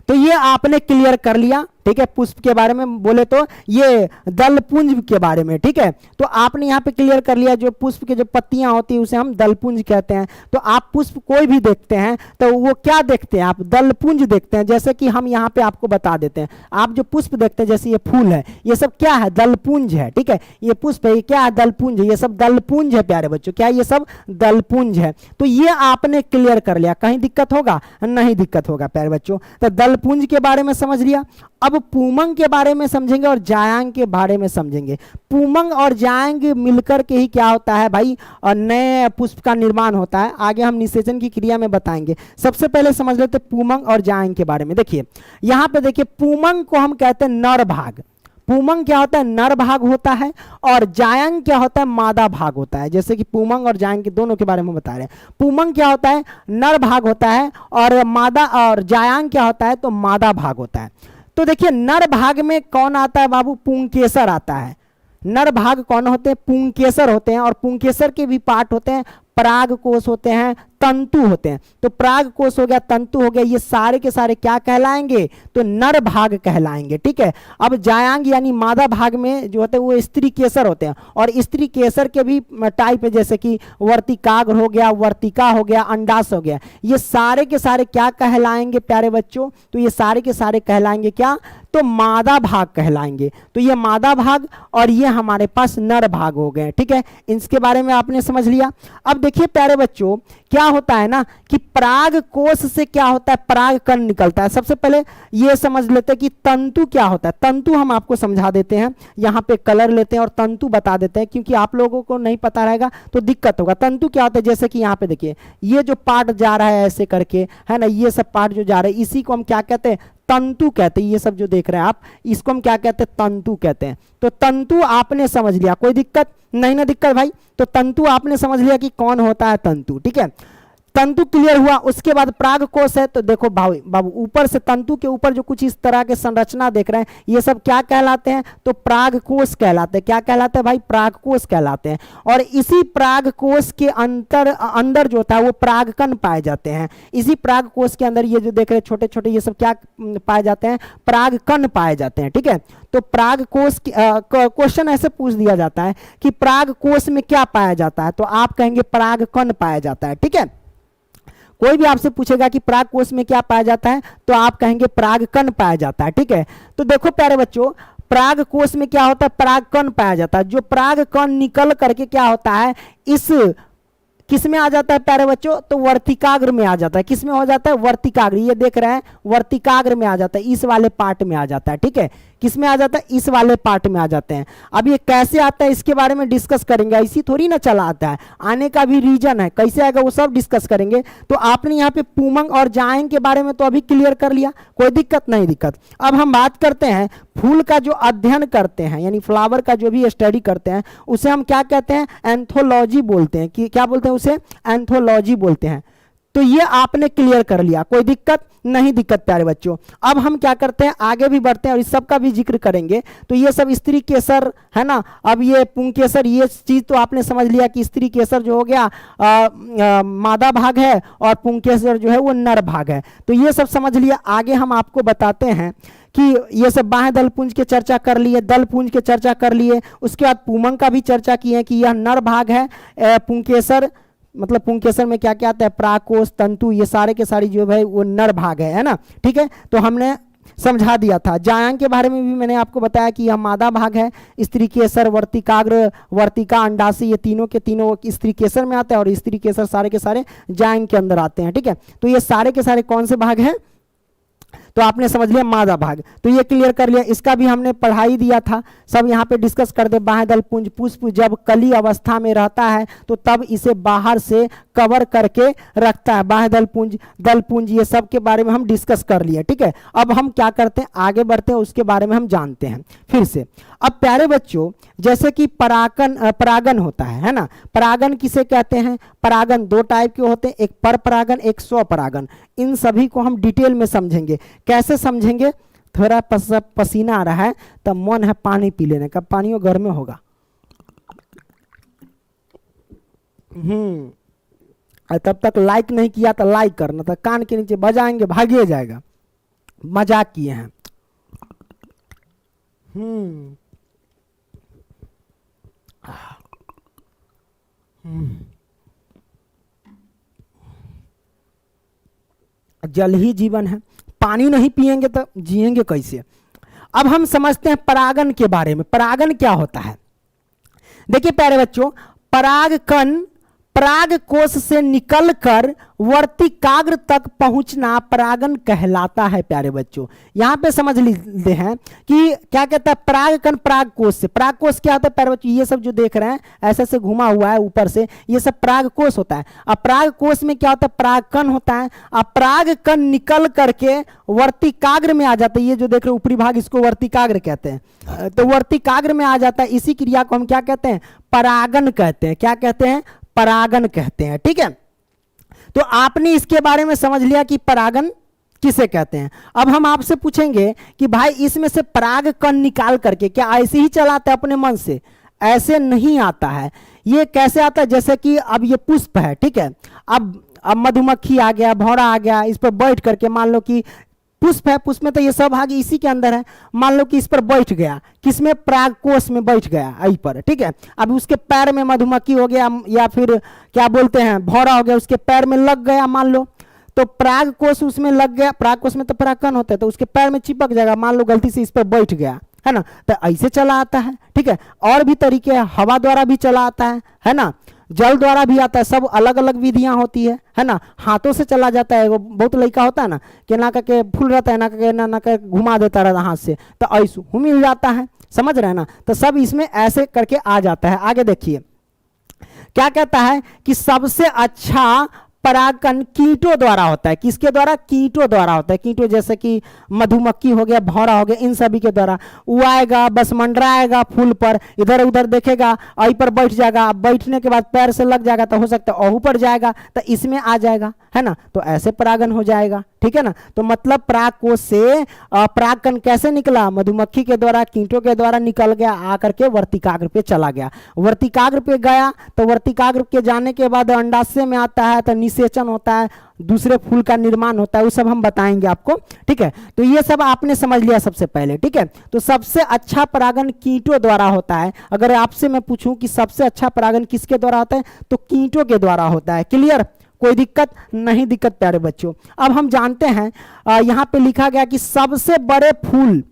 A: तो ये आपने क्लियर कर लिया। ठीक है, पुष्प के बारे में बोले तो ये दलपुंज के बारे में। ठीक है, तो आपने यहाँ पे क्लियर कर लिया, जो पुष्प के जो पत्तियां होती है उसे हम दलपुंज कहते हैं। तो आप पुष्प कोई भी देखते हैं तो वो क्या देखते हैं, आप दलपुंज देखते हैं। जैसे कि हम यहाँ पे आपको बता देते हैं, आप जो पुष्प देखते हैं, जैसे ये फूल है, ये सब क्या है, दलपुंज है। ठीक है, ये पुष्प है, ये क्या है, दलपुंज है, ये सब दलपुंज है प्यारे बच्चों, क्या ये सब दलपुंज है। तो ये आपने क्लियर कर लिया, कहीं दिक्कत होगा, नहीं दिक्कत होगा प्यारे बच्चों। तो दलपुंज के बारे में समझ लिया। अब पूमंग के बारे में समझेंगे और जायांग के बारे में समझेंगे। पूमंग और जायांग मिलकर के ही क्या होता है भाई, नए पुष्प का निर्माण होता है। आगे हम निषेचन की क्रिया में बताएंगे। सबसे पहले समझ लेते हैं पूमंग और जायांग के बारे में। देखिए यहाँ पे देखिए, पूमंग को हम कहते हैं नर भाग। पूमंग क्या होता है, नर भाग होता है, और जायांग क्या होता है, मादा भाग होता है। जैसे कि पूमंग और जायांग के दोनों के बारे में बता रहे हैं। पूमंग क्या होता है, नर भाग होता है, और मादा, और जायांग क्या होता है, तो मादा भाग होता है। तो देखिए नर भाग में कौन आता है बाबू, पुंकेसर आता है। नर भाग कौन होते हैं, पुंकेसर होते हैं, और पुंकेसर के भी पार्ट होते हैं, पराग कोश होते हैं, तंतु होते हैं। तो पराग कोश हो गया, तंतु हो गया, ये सारे के सारे क्या कहलाएंगे, तो नर भाग कहलाएंगे। ठीक है, अब जायांग यानी मादा भाग में जो होते हैं वो स्त्री केसर होते हैं, और स्त्री केसर के भी टाइप है, जैसे कि वर्तिकाग्र हो गया, वर्तिका हो गया, अंडास हो गया। ये सारे के सारे क्या कहलाएंगे प्यारे बच्चों, तो ये सारे के सारे कहलाएंगे क्या, तो मादा भाग कहलाएंगे। तो ये मादा भाग और ये हमारे पास नर भाग हो गए। ठीक है, इसके बारे में आपने समझ लिया। अब देखिए प्यारे बच्चों, क्या होता है ना कि पराग कोश से क्या होता है, पराग कण निकलता है। सबसे पहले ये समझ लेते हैं कि तंतु क्या होता है। तंतु हम आपको समझा देते हैं, यहाँ पे कलर लेते हैं और तंतु बता देते हैं, क्योंकि आप लोगों को नहीं पता रहेगा तो दिक्कत होगा। तंतु क्या होता है, जैसे कि यहाँ पे देखिए, ये जो पार्ट जा रहा है ऐसे करके, है ना, ये सब पार्ट जो जा रहा है, इसी को हम क्या कहते हैं, तंतु कहते हैं। ये सब जो देख रहे हैं आप, इसको हम क्या कहते हैं, तंतु कहते हैं। तो तंतु आपने समझ लिया, कोई दिक्कत नहीं ना, दिक्कत भाई। तो तंतु आपने समझ लिया कि कौन होता है तंतु। ठीक है, तंतु क्लियर हुआ। उसके बाद पराग कोश है, तो देखो बाबू ऊपर से तंतु के ऊपर जो कुछ इस तरह के संरचना देख रहे हैं, ये सब क्या कहलाते हैं, तो पराग कोश कहलाते हैं। क्या कहलाते हैं भाई, पराग कोश कहलाते हैं। और इसी पराग कोश के अंदर जो होता है वो परागकण पाए जाते हैं। इसी पराग कोश के अंदर ये जो देख रहे हैं छोटे छोटे, ये सब क्या पाए जाते हैं, परागकण पाए जाते हैं। ठीक है, तो पराग कोश क्वेश्चन ऐसे पूछ दिया जाता है कि पराग कोश में क्या पाया जाता है, तो आप कहेंगे परागकण पाया जाता है। ठीक है, कोई भी आपसे पूछेगा कि पराग कोश में क्या पाया जाता है, तो आप कहेंगे परागकण पाया जाता है। ठीक है, तो देखो प्यारे बच्चों, पराग कोश में क्या होता है, परागकण पाया जाता है। जो परागकण निकल करके क्या होता है, इस किस में आ जाता है प्यारे बच्चों, तो वर्तिकाग्र में आ जाता है। किस में हो जाता है, वर्तिकाग्र, ये देख रहे हैं वर्तिकाग्र में आ जाता है, इस वाले पार्ट में आ जाता है। ठीक है, किस में आ जाता है, इस वाले पार्ट में आ जाते हैं। अब ये कैसे आता है इसके बारे में डिस्कस करेंगे, ऐसी थोड़ी ना चला आता है, आने का भी रीजन है, कैसे आएगा वो सब डिस्कस करेंगे। तो आपने यहाँ पे पूमंग और जायांग के बारे में तो अभी क्लियर कर लिया, कोई दिक्कत नहीं दिक्कत। अब हम बात करते हैं फूल का जो अध्ययन करते हैं, यानी फ्लावर का जो भी स्टडी करते हैं, उसे हम क्या कहते हैं, एंथोलॉजी बोलते हैं। कि क्या बोलते हैं उसे, एंथोलॉजी बोलते हैं। तो ये आपने क्लियर कर लिया, कोई दिक्कत नहीं दिक्कत प्यारे बच्चों। अब हम क्या करते हैं, आगे भी बढ़ते हैं और इस सब का भी जिक्र करेंगे। तो ये सब स्त्री केसर है ना, अब ये पुंकेसर, ये चीज तो आपने समझ लिया कि स्त्री केसर जो हो गया मादा भाग है और पुंकेसर जो है वो नर भाग है। तो ये सब समझ लिया। आगे हम आपको बताते हैं कि ये सब बाह्य दलपुंज के चर्चा कर लिए, दलपुंज के चर्चा कर लिए, उसके बाद पुमंग का भी चर्चा किए कि यह नर भाग है। पुंकेसर मतलब पुंकेसर में क्या क्या आता है, प्राकोष, तंतु, ये सारे के सारी जो है वो नर भाग है ना, ठीक है। तो हमने समझा दिया था। जायांग के बारे में भी मैंने आपको बताया कि यह मादा भाग है। स्त्री केसर, वर्तिकाग्र, वर्तिका, अंडाशय, ये तीनों के तीनों स्त्री केसर में आते हैं और स्त्री केसर सारे के सारे जायांग के अंदर आते हैं, ठीक है। तो ये सारे के सारे कौन से भाग हैं, तो आपने समझ लिया मादा भाग। तो ये क्लियर कर लिया, इसका भी हमने पढ़ाई दिया था, सब यहाँ पे डिस्कस कर दे। बाह्य दलपुंज पुष्प जब कली अवस्था में रहता है तो तब इसे बाहर से कवर करके रखता है। बाह्य दलपुंज, दलपुंज, ये सब के बारे में हम डिस्कस कर लिए, ठीक है। अब हम क्या करते हैं, आगे बढ़ते हैं, उसके बारे में हम जानते हैं फिर से। अब प्यारे बच्चों, जैसे कि परागन होता है ना, परागन किसे कहते हैं, परागन दो टाइप के होते हैं, एक पर परागन, एक स्वपरागन। इन सभी को हम डिटेल में समझेंगे। कैसे समझेंगे, थोड़ा पसीना आ रहा है तब मन है पानी पी लेने का, पानियों घर में होगा। तब तक लाइक नहीं किया तो लाइक करना था, कान के नीचे बजाएंगे भागिए जाएगा, मजाक किए हैं। जल ही जीवन है, पानी नहीं पिएंगे तो जिएंगे कैसे। अब हम समझते हैं परागन के बारे में। परागन क्या होता है, देखिए प्यारे बच्चों, परागकण पराग कोश से निकलकर वर्तिकाग्र तक पहुंचना परागन कहलाता है। प्यारे बच्चों यहां पे समझ लेते हैं कि क्या कहता है परागकण पराग कोश से। पराग कोश क्या होता है प्यारे बच्चों, ये सब जो देख रहे हैं ऐसे ऐसे घुमा हुआ है ऊपर से, ये सब पराग कोश होता है। अब पराग कोश में क्या होता है, परागकण होता है। अब परागकण निकल करके वर्तिकाग्र में आ जाता है, ये जो देख रहे हैं ऊपरी भाग, इसको वर्तिकाग्र कहते हैं। तो वर्तिकाग्र में आ जाता है, इसी क्रिया को हम क्या कहते हैं, परागन कहते हैं। क्या कहते हैं, परागन कहते हैं, ठीक है। तो आपने इसके बारे में समझ लिया कि परागन किसे कहते हैं। अब हम आपसे पूछेंगे कि भाई इसमें से पराग कण निकाल करके क्या ऐसे ही चलाते हैं अपने मन से, ऐसे नहीं आता है। ये कैसे आता है, जैसे कि अब ये पुष्प है, ठीक है। अब मधुमक्खी आ गया, भौरा आ गया, इस पर बैठ करके, मान लो कि पुष्प है, पुष्प में तो ये सब भाग इसी के अंदर है, मान लो कि इस पर बैठ गया, किसमें, परागकोश में बैठ गया आई पर, ठीक है। अब उसके पैर में मधुमक्खी हो गया या फिर क्या बोलते हैं भौरा हो गया, उसके पैर में लग गया मान लो, तो परागकोश उसमें लग गया, परागकोश में तो परागकण होता है, तो उसके पैर में चिपक जाएगा, मान लो गलती से इस पर बैठ गया, है ना। तो ऐसे चला आता है, ठीक है। और भी तरीके हैं, हवा द्वारा भी चला आता है ना, जल द्वारा भी आता है, सब अलग अलग विधियां होती है ना। हाथों से चला जाता है, वो बहुत लड़का होता है ना कि ना करके फूल रहता है, ना करके ना कर घुमा देता रहता हाथ से, तो ऐसू मिल जाता है, समझ रहे हैं ना। तो सब इसमें ऐसे करके आ जाता है। आगे देखिए क्या कहता है कि सबसे अच्छा परागकण कीटों द्वारा होता है। किसके द्वारा, कीटों द्वारा होता है। कीटों जैसे कि मधुमक्खी हो गया, भौरा हो गया, इन सभी के द्वारा। वो आएगा, बस मंडराएगा फूल पर, इधर उधर देखेगा, आई पर बैठ जाएगा, बैठने के बाद पैर से लग जाएगा, तो हो सकता है अहू पर जाएगा, तो इसमें आ जाएगा, है ना। तो ऐसे परागन हो जाएगा, ठीक है ना। तो मतलब परागकोश से परागकण कैसे निकला, मधुमक्खी के द्वारा, कीटों के द्वारा निकल गया, आकर के वर्तिकाग्र पे चला गया। वर्तिकाग्र पे गया तो वर्तिकाग्र के जाने के बाद अंडाशय में आता है, तो निषेचन होता है, दूसरे फूल का निर्माण होता है, वो सब हम बताएंगे आपको, ठीक है। तो ये सब आपने समझ लिया सबसे पहले, ठीक है। तो सबसे अच्छा परागन कीटों द्वारा होता है। अगर आपसे मैं पूछूं कि सबसे अच्छा परागन किसके द्वारा होता है, तो कीटों के द्वारा होता है। क्लियर, कोई दिक्कत नहीं दिक्कत प्यारे बच्चों। अब हम जानते हैं यहाँ पे लिखा गया कि सबसे बड़े फूल,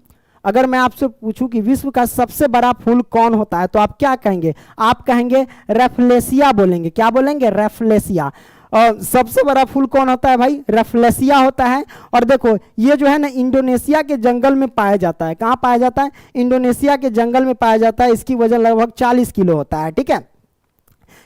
A: अगर मैं आपसे पूछूं कि विश्व का सबसे बड़ा फूल कौन होता है, तो आप क्या कहेंगे, आप कहेंगे रेफ्लेसिया बोलेंगे। क्या बोलेंगे, रेफ्लेसिया। और सबसे बड़ा फूल कौन होता है भाई, रेफ्लेसिया होता है। और देखो ये जो है ना इंडोनेशिया के जंगल में पाया जाता है। कहाँ पाया जाता है, इंडोनेशिया के जंगल में पाया जाता है। इसकी वजन लगभग 40 किलो होता है, ठीक है।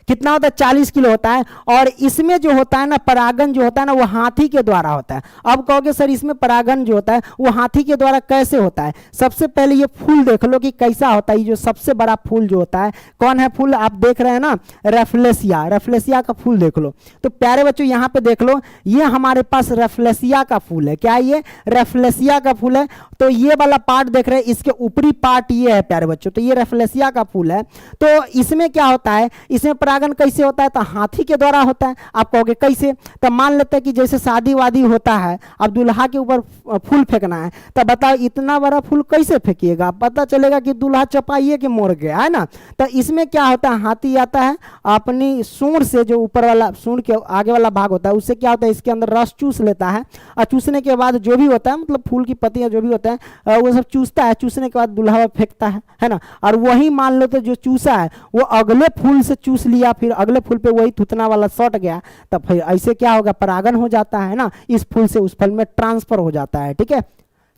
A: कितना होता है 40 किलो होता है। और इसमें जो होता है ना परागन जो होता है ना वो हाथी के द्वारा होता है। अब कहोगे सर इसमें परागन जो होता है वो हाथी के द्वारा कैसे होता है? सबसे पहले ये फूल देख लो कि कैसा होता है। ये जो सबसे बड़ा फूल जो होता है कौन है फूल? आप देख रहे हैं ना रेफ्लेसिया, रेफ्लेसिया का फूल देख लो। तो प्यारे बच्चों यहाँ पे देख लो ये हमारे पास रेफ्लेसिया का फूल है। क्या ये रेफ्लेसिया का फूल है? तो ये वाला पार्ट देख रहे हैं, इसके ऊपरी पार्ट ये है प्यारे बच्चों, तो ये रेफ्लेसिया का फूल है। तो इसमें क्या होता है, इसमें परागन कैसे होता है? तो हाथी के द्वारा होता है। आप कहोगे कैसे? तो मान लेते हैं कि जैसे शादी वादी होता है, अब दूल्हा के ऊपर फूल फेंकना है, तो बताओ इतना बड़ा फूल कैसे फेंकिएगा? पता चलेगा कि दूल्हा चपाइए के मोड़ गया है ना। तो इसमें क्या होता है, हाथी आता है अपनी सूंड से, जो ऊपर वाला सूंड के आगे वाला भाग होता है उससे क्या होता है इसके अंदर रस चूस लेता है, और चूसने के बाद जो भी होता है मतलब फूल की पत्तियां जो भी होता है वो सब चूसता है, चूसने के बाद दूल्हा फेंकता है ना। और वही मान लो तो जो चूसा है वो अगले फूल से चूस लिया, फिर अगले फूल पे वही थुतना वाला सट गया, तब फिर ऐसे क्या होगा परागन हो जाता है ना, इस फूल से उस फल में ट्रांसफर हो जाता है। ठीक है,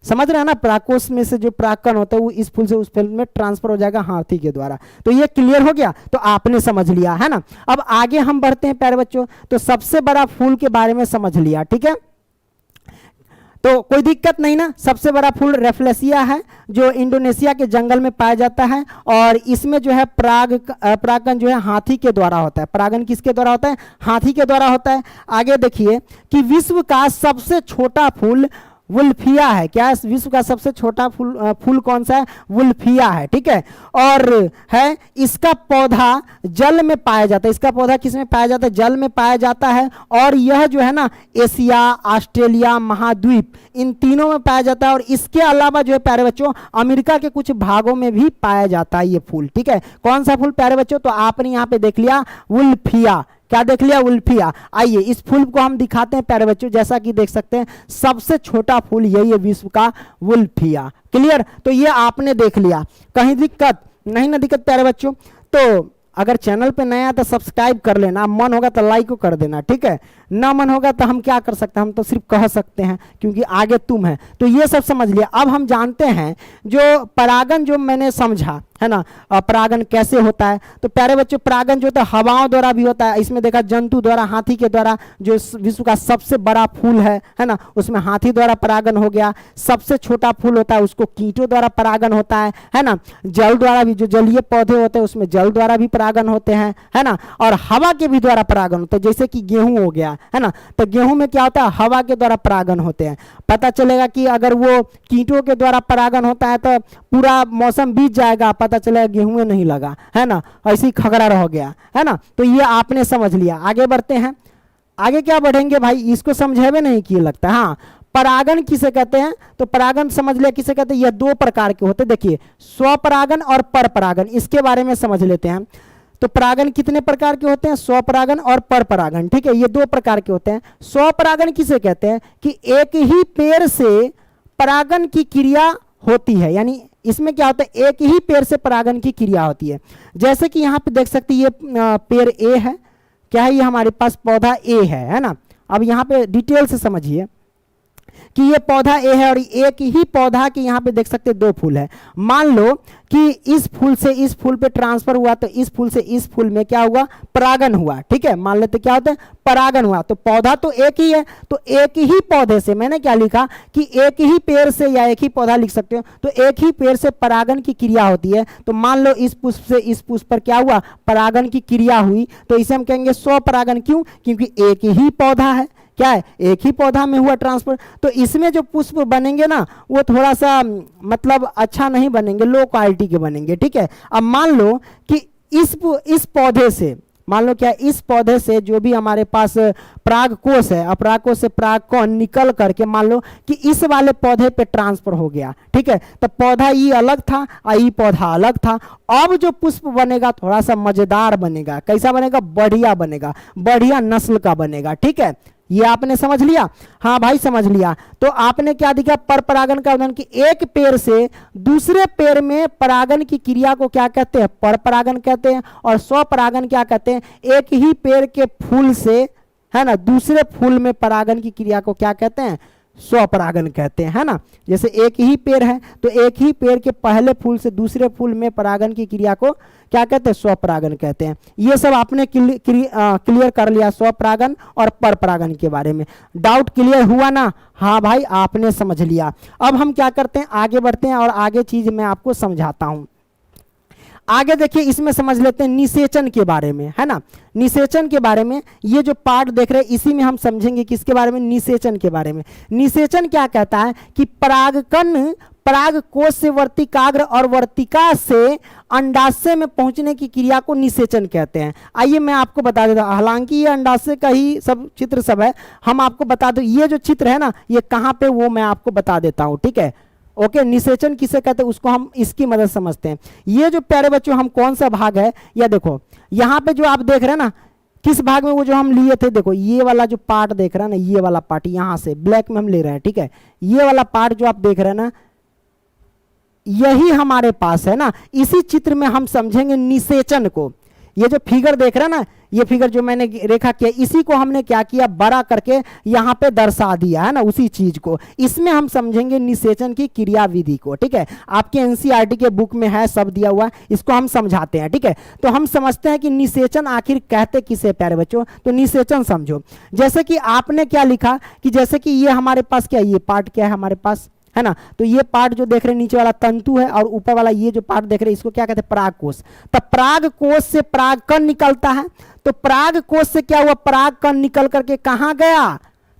A: समझ रहे हैं ना, परागकोश में से जो परागकण होता है वो इस फूल से उस फूल में ट्रांसफर हो जाएगा हाथी के द्वारा। तो ये क्लियर हो गया, तो आपने समझ लिया है ना। अब आगे हम बढ़ते हैं प्यारे बच्चों, तो सबसे बड़ा फूल के बारे में समझ लिया। ठीक है, तो कोई दिक्कत नहीं ना। सबसे बड़ा फूल रेफ्लेसिया है जो इंडोनेशिया के जंगल में पाया जाता है, और इसमें जो है परागन जो है हाथी के द्वारा होता है। परागन किसके द्वारा होता है? हाथी के द्वारा होता है। आगे देखिए कि विश्व का सबसे छोटा फूल वुल्फिया है। क्या है? विश्व का सबसे छोटा फूल कौन सा है? वुल्फिया है। ठीक है, और है इसका पौधा जल में पाया जाता है। इसका पौधा किस में पाया जाता है? जल में पाया जाता है। और यह जो है ना एशिया, ऑस्ट्रेलिया महाद्वीप इन तीनों में पाया जाता है। और इसके अलावा जो है प्यारे बच्चों अमेरिका के कुछ भागों में भी पाया जाता है ये फूल। ठीक है, कौन सा फूल प्यारे बच्चों? तो आपने यहाँ पे देख लिया वुल्फिया। क्या देख लिया? वुल्फिया। आइए इस फूल को हम दिखाते हैं प्यारे बच्चों। जैसा कि देख सकते हैं सबसे छोटा फूल यही है विश्व का, वुल्फिया। क्लियर? तो ये आपने देख लिया, कहीं दिक्कत नहीं ना? दिक्कत प्यारे बच्चों। तो अगर चैनल पे नया है तो सब्सक्राइब कर लेना, मन होगा तो लाइक को कर देना। ठीक है, ना मन होगा तो हम क्या कर सकते हैं, हम तो सिर्फ कह सकते हैं क्योंकि आगे तुम है। तो ये सब समझ लिया। अब हम जानते हैं जो परागन जो मैंने समझा है ना, परागन कैसे होता है। तो प्यारे बच्चों परागन जो होता है हवाओं द्वारा भी होता है। इसमें देखा जंतु द्वारा, हाथी के द्वारा, जो विश्व का सबसे बड़ा फूल है ना, उसमें हाथी द्वारा परागन हो गया। सबसे छोटा फूल होता है उसको कीटों द्वारा परागन होता है ना। जल द्वारा भी, जो जलीय पौधे होते हैं उसमें जल द्वारा भी परागन होते हैं, है ना। और हवा के भी द्वारा परागन होता है, जैसे कि गेहूं हो गया है ना, तो गेहूं में क्या होता है हवा के द्वारा परागन होते हैं। पता चलेगा कि अगर वो कीटों के द्वारा परागन होता है तो पूरा मौसम बीत जाएगा, पता चलेगा गेहूं में नहीं लगा, है ना, ऐसे ही खगड़ा रह गया, है ना। तो ये आपने समझ लिया। आगे बढ़ते हैं। आगे क्या बढ़ेंगे भाई, इसको समझेबे नहीं किए लगता है। हाँ, परागन किसे कहते हैं? तो परागन समझ लिया किसे कहते हैं। यह दो प्रकार के होते हैं। देखिए स्वपरागन और परपरागन, इसके बारे में समझ लेते हैं। तो परागन कितने प्रकार के होते हैं? स्वपरागन और परपरागन। ठीक है, ये दो प्रकार के होते हैं। स्वपरागन किसे कहते हैं? कि एक ही पेड़ से परागन की क्रिया होती है, यानी इसमें क्या होता है एक ही पेड़ से परागन की क्रिया होती है। जैसे कि यहाँ पे देख सकते हैं ये पेड़ ए है, क्या है, ये हमारे पास पौधा ए है ना। अब यहाँ पे डिटेल से समझिए कि ये पौधा ए है और एक ही पौधा के यहाँ पे देख सकते हैं दो फूल है। मान लो कि इस फूल से इस फूल पे ट्रांसफर हुआ, तो इस फूल से इस फूल में क्या हुआ? परागन हुआ। ठीक है, मान लेते क्या होता है? परागन हुआ। तो पौधा तो एक ही है, तो एक ही पौधे से, मैंने क्या लिखा कि एक ही पेड़ से या एक ही पौधा लिख सकते हो, तो एक ही पेड़ से परागन की क्रिया होती है। तो मान लो इस पुष्प से इस पुष्प पर क्या हुआ? परागन की क्रिया हुई, तो इसे हम कहेंगे स्वपरागन। क्यों? क्योंकि एक ही पौधा है, क्या है, एक ही पौधा में हुआ ट्रांसफर। तो इसमें जो पुष्प बनेंगे ना वो थोड़ा सा मतलब अच्छा नहीं बनेंगे, लो क्वालिटी के बनेंगे। ठीक है, अब मान लो कि इस पौधे से, मान लो क्या, इस पौधे से जो भी हमारे पास परागकोश है, अपरागकोश से परागकण निकल करके मान लो कि इस वाले पौधे पे ट्रांसफर हो गया। ठीक है, तो पौधा ये अलग था और ये पौधा अलग था। अब जो पुष्प बनेगा थोड़ा सा मजेदार बनेगा। कैसा बनेगा? बढ़िया बनेगा, बढ़िया नस्ल का बनेगा। ठीक है, ये आपने समझ लिया? हाँ भाई समझ लिया। तो आपने क्या दिखा? पर परागन का उदाहरण कि एक पेड़ से दूसरे पेड़ में परागन की क्रिया को क्या कहते हैं? पर परागन कहते हैं। और स्वपरागन क्या कहते हैं? एक ही पेड़ के फूल से, है ना, दूसरे फूल में परागन की क्रिया को क्या कहते हैं? स्वपरागन कहते हैं, है ना। जैसे एक ही पेड़ है तो एक ही पेड़ के पहले फूल से दूसरे फूल में परागन की क्रिया को क्या कहते हैं, स्वपरागन कहते हैं। ये सब आपने क्लियर कर लिया स्वपरागन और परपरागन के बारे में। डाउट क्लियर हुआ ना? हाँ भाई, आपने समझ लिया। अब हम क्या करते हैं, आगे बढ़ते हैं और आगे चीज मैं आपको समझाता हूं। आगे देखिए, इसमें समझ लेते हैं निषेचन के बारे में, है ना। निषेचन के बारे में ये जो पार्ट देख रहे हैं इसी में हम समझेंगे किसके बारे में, निषेचन के बारे में। निषेचन क्या कहता है कि परागकण पराग कोश से वर्तिकाग्र और वर्तिका से अंडाशय में पहुंचने की क्रिया को निषेचन कहते हैं। आइए मैं आपको बता देता हूं, हालांकि ये अंडाशय का ही सब चित्र सब है, हम आपको बता दो ये जो चित्र है ना ये कहां पे, वो मैं आपको बता देता हूं, ठीक है। ओके, निषेचन किसे कहते हैं उसको हम इसकी मदद समझते हैं। ये जो प्यारे बच्चों हम कौन सा भाग है, या देखो यहाँ पे जो आप देख रहे हैं ना, किस भाग में वो जो हम लिए थे, देखो ये वाला जो पार्ट देख रहे हैं ना, ये वाला पार्ट यहाँ से ब्लैक में हम ले रहे हैं, ठीक है। ये वाला पार्ट जो आप देख रहे हैं ना, यही हमारे पास है ना। इसी चित्र में हम समझेंगे निषेचन को। ये जो फिगर देख रहे हैं ना, ये फिगर जो मैंने रेखा किया, इसी को हमने क्या किया, बड़ा करके यहाँ पे दर्शा दिया है ना, उसी चीज को। इसमें हम समझेंगे निषेचन की क्रिया विधि को, ठीक है। आपके एनसीईआरटी के बुक में है, सब दिया हुआ है, इसको हम समझाते हैं, ठीक है। तो हम समझते हैं कि निषेचन आखिर कहते किसे प्यारे बच्चों, तो निषेचन समझो। जैसे कि आपने क्या लिखा कि जैसे कि ये हमारे पास क्या, ये पार्ट क्या है हमारे पास, है ना। तो ये पार्ट जो देख रहे हैं नीचे वाला तंतु है, और ऊपर वाला ये जो पार्ट देख रहे हैं इसको क्या कहते हैं, परागकोश। तब परागकोश से परागकण निकलता है, तो परागकोश से क्या हुआ, परागकण निकल करके कहां गया,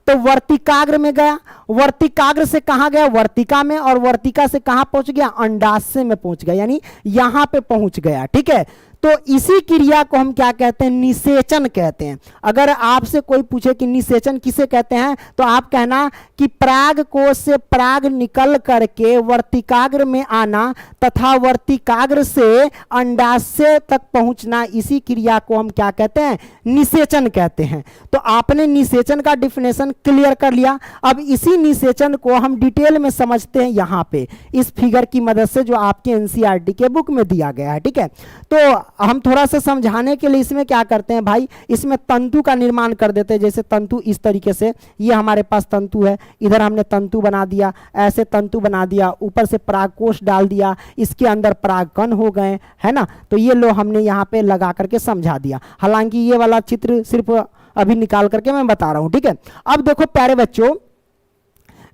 A: तो वर्तिकाग्र में गया। वर्तिकाग्र से कहां गया, वर्तिका में, और वर्तिका से कहां पहुंच गया, अंडाशय में पहुंच गया, यानी यहां पे पहुंच गया, ठीक है। तो इसी क्रिया को हम क्या कहते हैं, निषेचन कहते हैं। अगर आपसे कोई पूछे कि निषेचन किसे कहते हैं, तो आप कहना कि परागकोश से पराग निकल करके वर्तिकाग्र में आना तथा वर्तिकाग्र से अंडाशय तक पहुंचना, इसी क्रिया को हम क्या कहते हैं, निषेचन कहते हैं। तो आपने निषेचन का डिफिनेशन क्लियर कर लिया। अब इसी निषेचन को हम डिटेल में समझते हैं यहाँ पे इस फिगर की मदद से जो आपके एनसीईआरटी के बुक में दिया गया है, ठीक है। तो हम थोड़ा सा समझाने के लिए इसमें क्या करते हैं भाई, इसमें तंतु का निर्माण कर देते हैं। जैसे तंतु इस तरीके से, ये हमारे पास तंतु है, इधर हमने तंतु बना दिया, ऐसे तंतु बना दिया, ऊपर से परागकोश डाल दिया, इसके अंदर परागकण हो गए, है ना। तो ये लो हमने यहाँ पे लगा करके समझा दिया। हालांकि ये वाला चित्र सिर्फ अभी निकाल करके मैं बता रहा हूँ, ठीक है। अब देखो प्यारे बच्चों,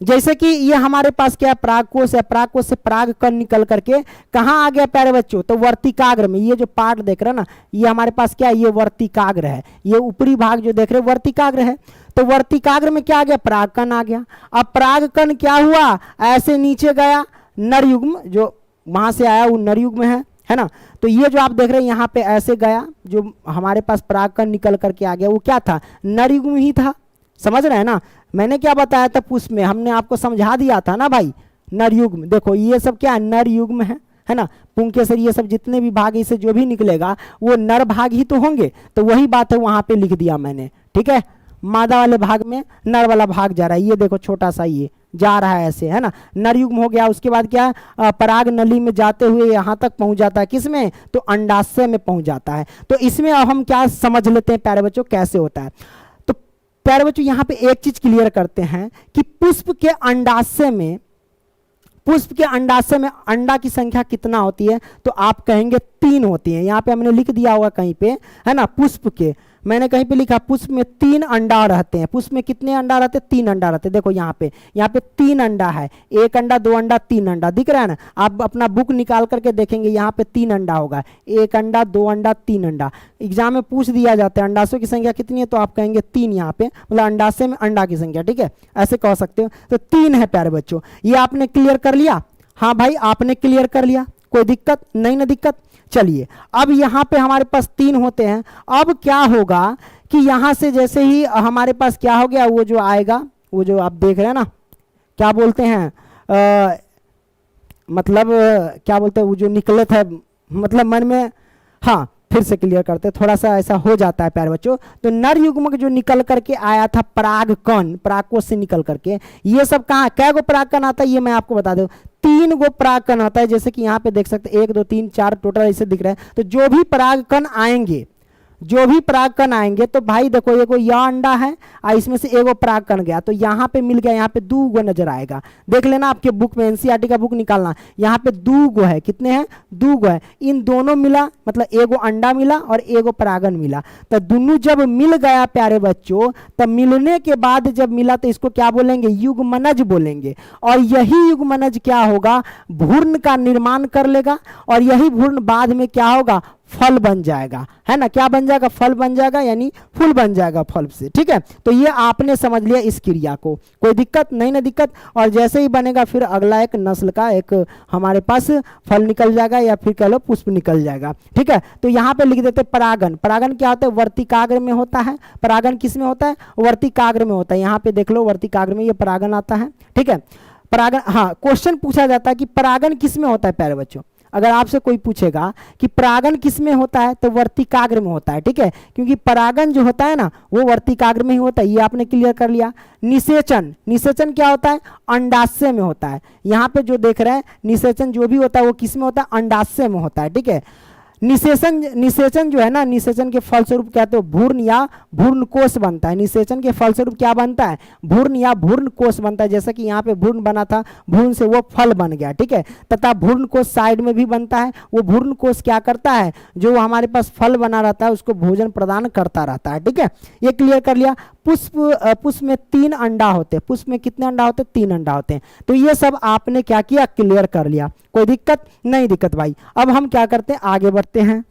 A: जैसे कि ये हमारे पास क्या है, परागकोश है, परागकोश से परागकण निकल करके कहां आ गया प्यारे बच्चों, तो वर्तिकाग्र में। ये जो पार्ट देख रहे हैं ना, ये हमारे पास क्या है, ये वर्तिकाग्र है। ये ऊपरी भाग जो देख रहे हैं वर्तिकाग्र है। तो वर्तिकाग्र में क्या आ गया, परागकण आ गया। अब परागकण क्या हुआ, ऐसे नीचे गया, नरयुग्म जो वहां से आया वो नरयुग्म है ना। तो ये जो आप देख रहे हैं यहाँ पे ऐसे गया, जो हमारे पास परागकण निकल करके आ गया, वो क्या था, नरयुग्म ही था। समझ रहे हैं ना, मैंने क्या बताया था पुष्प में, हमने आपको समझा दिया था ना भाई, नरयुग्म। देखो ये सब क्या है, नरयुग्म है ना। पुंकेसर ये सब जितने भी भाग इसे जो भी निकलेगा वो नर भाग ही तो होंगे। तो वही बात है, वहां पे लिख दिया मैंने, ठीक है। मादा वाले भाग में नर वाला भाग जा रहा है, ये देखो छोटा सा ये जा रहा है ऐसे, है ना, नरयुग्म हो गया। उसके बाद क्या, पराग नली में जाते हुए यहां तक पहुंच जाता है, किसमें, तो अंडाशय में पहुंच जाता है। तो इसमें अब हम क्या समझ लेते हैं प्यारे बच्चों, कैसे होता है। प्यारे बच्चों यहाँ पे एक चीज क्लियर करते हैं कि पुष्प के अंडाशय में अंडा की संख्या कितना होती है, तो आप कहेंगे 3 होती है। यहाँ पे हमने लिख दिया होगा कहीं पे, है ना, पुष्प के, मैंने कहीं पे लिखा पुष्प में 3 अंडा रहते हैं। पुष्प में कितने अंडा रहते हैं, 3 अंडा रहते हैं। देखो यहाँ पे 3 अंडा है, 1 अंडा 2 अंडा 3 अंडा दिख रहा है ना। आप अपना बुक निकाल करके देखेंगे यहाँ पे 3 अंडा होगा, 1 अंडा 2 अंडा 3 अंडा। एग्जाम में पूछ दिया जाता है अंडाशयों की संख्या कितनी है, तो आप कहेंगे 3 यहाँ पे, मतलब अंडाशय में अंडा की संख्या, ठीक है, ऐसे कह सकते हो। तो 3 है प्यारे बच्चों, ये आपने क्लियर कर लिया। हाँ भाई आपने क्लियर कर लिया, कोई दिक्कत नहीं ना, दिक्कत। चलिए अब यहाँ पे हमारे पास 3 होते हैं। अब क्या होगा कि यहाँ से जैसे ही हमारे पास क्या हो गया, वो जो आएगा, वो जो आप देख रहे हैं ना, क्या बोलते हैं, मतलब क्या बोलते हैं, वो जो निकले थे, मतलब मन में, हाँ फिर से क्लियर करते हैं, थोड़ा सा ऐसा हो जाता है प्यारे बच्चों। तो नर युग्म जो निकल करके आया था परागकण, परागकोश से निकल करके, ये सब कहाँ, कै गो परागकण आता है ये मैं आपको बता दूं, 3 गो परागकण आता है। जैसे कि यहाँ पे देख सकते हैं 1 2 3 4 टोटल ऐसे दिख रहा है। तो जो भी परागकण आएंगे, जो भी परागकण आएंगे तो भाई देखो एगो यह अंडा है और इसमें से एगो परागकण गया तो यहाँ पे मिल गया, यहाँ पे 2 गो नजर आएगा। देख लेना आपके बुक में, एनसीईआरटी का बुक निकालना, यहाँ पे 2 गो है। कितने हैं? 2 गो है। इन दोनों मिला मतलब एगो अंडा मिला और एगो परागण मिला। तो दोनों जब मिल गया प्यारे बच्चों, तब मिलने के बाद जब मिला तो इसको क्या बोलेंगे? युग्मनज बोलेंगे। और यही युग्मनज क्या होगा? भ्रूण का निर्माण कर लेगा और यही भ्रूण बाद में क्या होगा? फल बन जाएगा, है ना। क्या बन जाएगा? फल बन जाएगा, यानी फूल बन जाएगा फल से। ठीक है, तो ये आपने समझ लिया इस क्रिया को, कोई दिक्कत नहीं ना दिक्कत। और जैसे ही बनेगा फिर अगला एक नस्ल का एक हमारे पास फल निकल जाएगा या फिर कह लो पुष्प निकल जाएगा। ठीक है, तो यहाँ पे लिख देते परागण। परागण क्या होता है? वर्तिकाग्र में होता है। परागण किस में होता है? वर्तिकाग्र में होता है। यहाँ पे देख लो वर्तिकाग्र में ये परागण आता है। ठीक है, परागण, हाँ क्वेश्चन पूछा जाता है कि परागण किस में होता है प्यारे बच्चों। अगर आपसे कोई पूछेगा कि परागण किस में होता है तो वर्तिकाग्र में होता है। ठीक है, क्योंकि परागण जो होता है ना वो वर्तिकाग्र में ही होता है, ये आपने क्लियर कर लिया। निषेचन, निषेचन क्या होता है? अंडाशय में होता है। यहाँ पे जो देख रहे हैं निषेचन जो भी होता है वो किस में होता है? अंडाशय में होता है। ठीक है, निषेचन, निषेचन जो है ना, निषेचन के फलस्वरूप कहते हो भ्रूण या भ्रूण कोष बनता है। निषेचन के फलस्वरूप क्या बनता है? भ्रूण या भ्रूण कोष बनता है। जैसा कि यहाँ पे भ्रूण बना था, भ्रूण से वो फल बन गया। ठीक है, तथा भ्रूण कोष साइड में भी बनता है। वो भ्रूण कोष क्या करता है? जो हमारे पास फल बना रहता है उसको भोजन प्रदान करता रहता है। ठीक है, ये क्लियर कर लिया। पुष्प में 3 अंडा होते हैं। पुष्प में कितने अंडा होते हैं? 3 अंडा होते हैं। तो ये सब आपने क्या किया? क्लियर कर लिया। कोई दिक्कत नहीं दिक्कत भाई। अब हम क्या करते हैं? आगे बढ़ते हैं।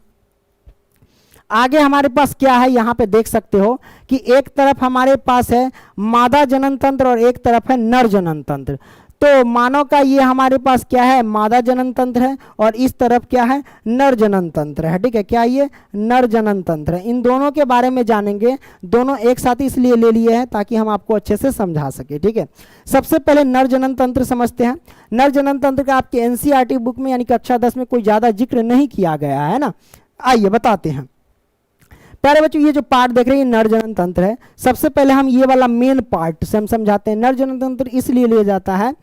A: आगे हमारे पास क्या है? यहाँ पे देख सकते हो कि एक तरफ हमारे पास है मादा जनन तंत्र और एक तरफ है नर जनन तंत्र। तो मानव का ये हमारे पास क्या है? मादा जनन तंत्र है और इस तरफ क्या है? नर जनन तंत्र है। ठीक है, क्या ये? नर जनन तंत्र है। इन दोनों के बारे में जानेंगे। दोनों एक साथ इसलिए ले लिए हैं ताकि हम आपको अच्छे से समझा सके। ठीक है, सबसे पहले नर जनन तंत्र समझते हैं। नर जनन तंत्र का आपके एनसीईआरटी बुक में यानी कक्षा 10 में कोई ज्यादा जिक्र नहीं किया गया है ना। आइए बताते हैं प्यारे बच्चों। ये जो पार्ट देख रहे हैं ये नर जनन तंत्र है। सबसे पहले हम ये वाला मेन पार्ट से हम समझाते हैं। नर जनन तंत्र इसलिए लिया जाता है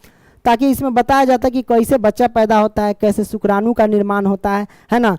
A: ताकि इसमें बताया जाता है कि कैसे बच्चा पैदा होता है, कैसे शुक्राणु का निर्माण होता है ना।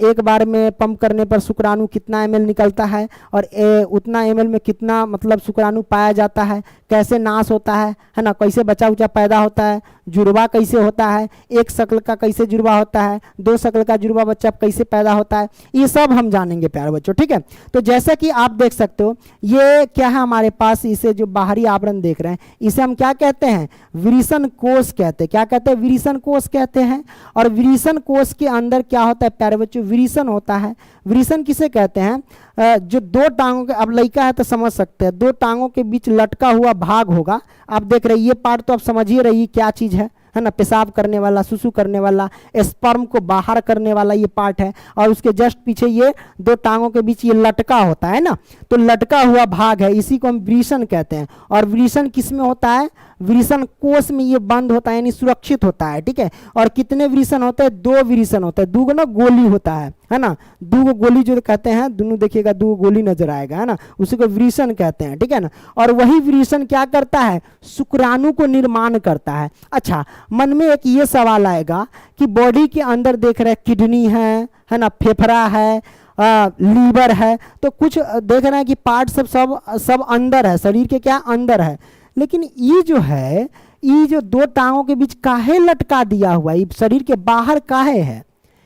A: एक बार में पंप करने पर शुक्राणु कितना ml निकलता है और उतना ml में कितना मतलब शुक्राणु पाया जाता है, कैसे नाश होता है ना। कैसे बच्चा उच्चा पैदा होता है, जुड़वा कैसे होता है, एक शक्ल का कैसे जुड़वा होता है, 2 शक्ल का जुड़वा बच्चा कैसे पैदा होता है, ये सब हम जानेंगे प्यारे बच्चों। ठीक है, तो जैसा कि आप देख सकते हो ये क्या है हमारे पास, इसे जो बाहरी आवरण देख रहे हैं इसे हम क्या कहते हैं? विरिसन कोष कहते हैं। क्या कहते हैं? विरिसन कोष कहते हैं। और विरिसन कोष के अंदर क्या होता है प्यारे बच्चों? विरिसन होता है। विरिसन किसे कहते हैं? जो 2 टांगों के, अब लड़का है तो समझ सकते हैं, 2 टांगों के बीच लटका हुआ भाग होगा। आप देख रहे हैं ये पार्ट तो आप समझिए रही क्या चीज है ना। पेशाब करने वाला, सुसु करने वाला, स्पर्म को बाहर करने वाला ये पार्ट है। और उसके जस्ट पीछे ये 2 टांगों के बीच ये लटका होता है ना, तो लटका हुआ भाग है, इसी को हम विरिसन कहते हैं। और विरिसन किस में होता है? विरिसन कोष में ये बंद होता है यानी सुरक्षित होता है। ठीक है, और कितने विरिसन होते हैं? 2 विरिसन होते हैं। 2 ना गोली होता है ना। 2 गोली जो कहते हैं, दोनों देखिएगा 2 गोली नजर आएगा है ना, उसी को विरिसन कहते हैं। ठीक है ना, और वही विरिसन क्या करता है? शुक्राणु को निर्माण करता है। अच्छा, मन में एक ये सवाल आएगा कि बॉडी के अंदर देख रहे किडनी है ना, फेफड़ा है, लीवर है, तो कुछ देख रहे हैं कि पार्ट सब अंदर है, शरीर के क्या अंदर है। लेकिन ये जो है, ये जो 2 टांगों के बीच काहे लटका दिया हुआ है? शरीर के बाहर काहे है?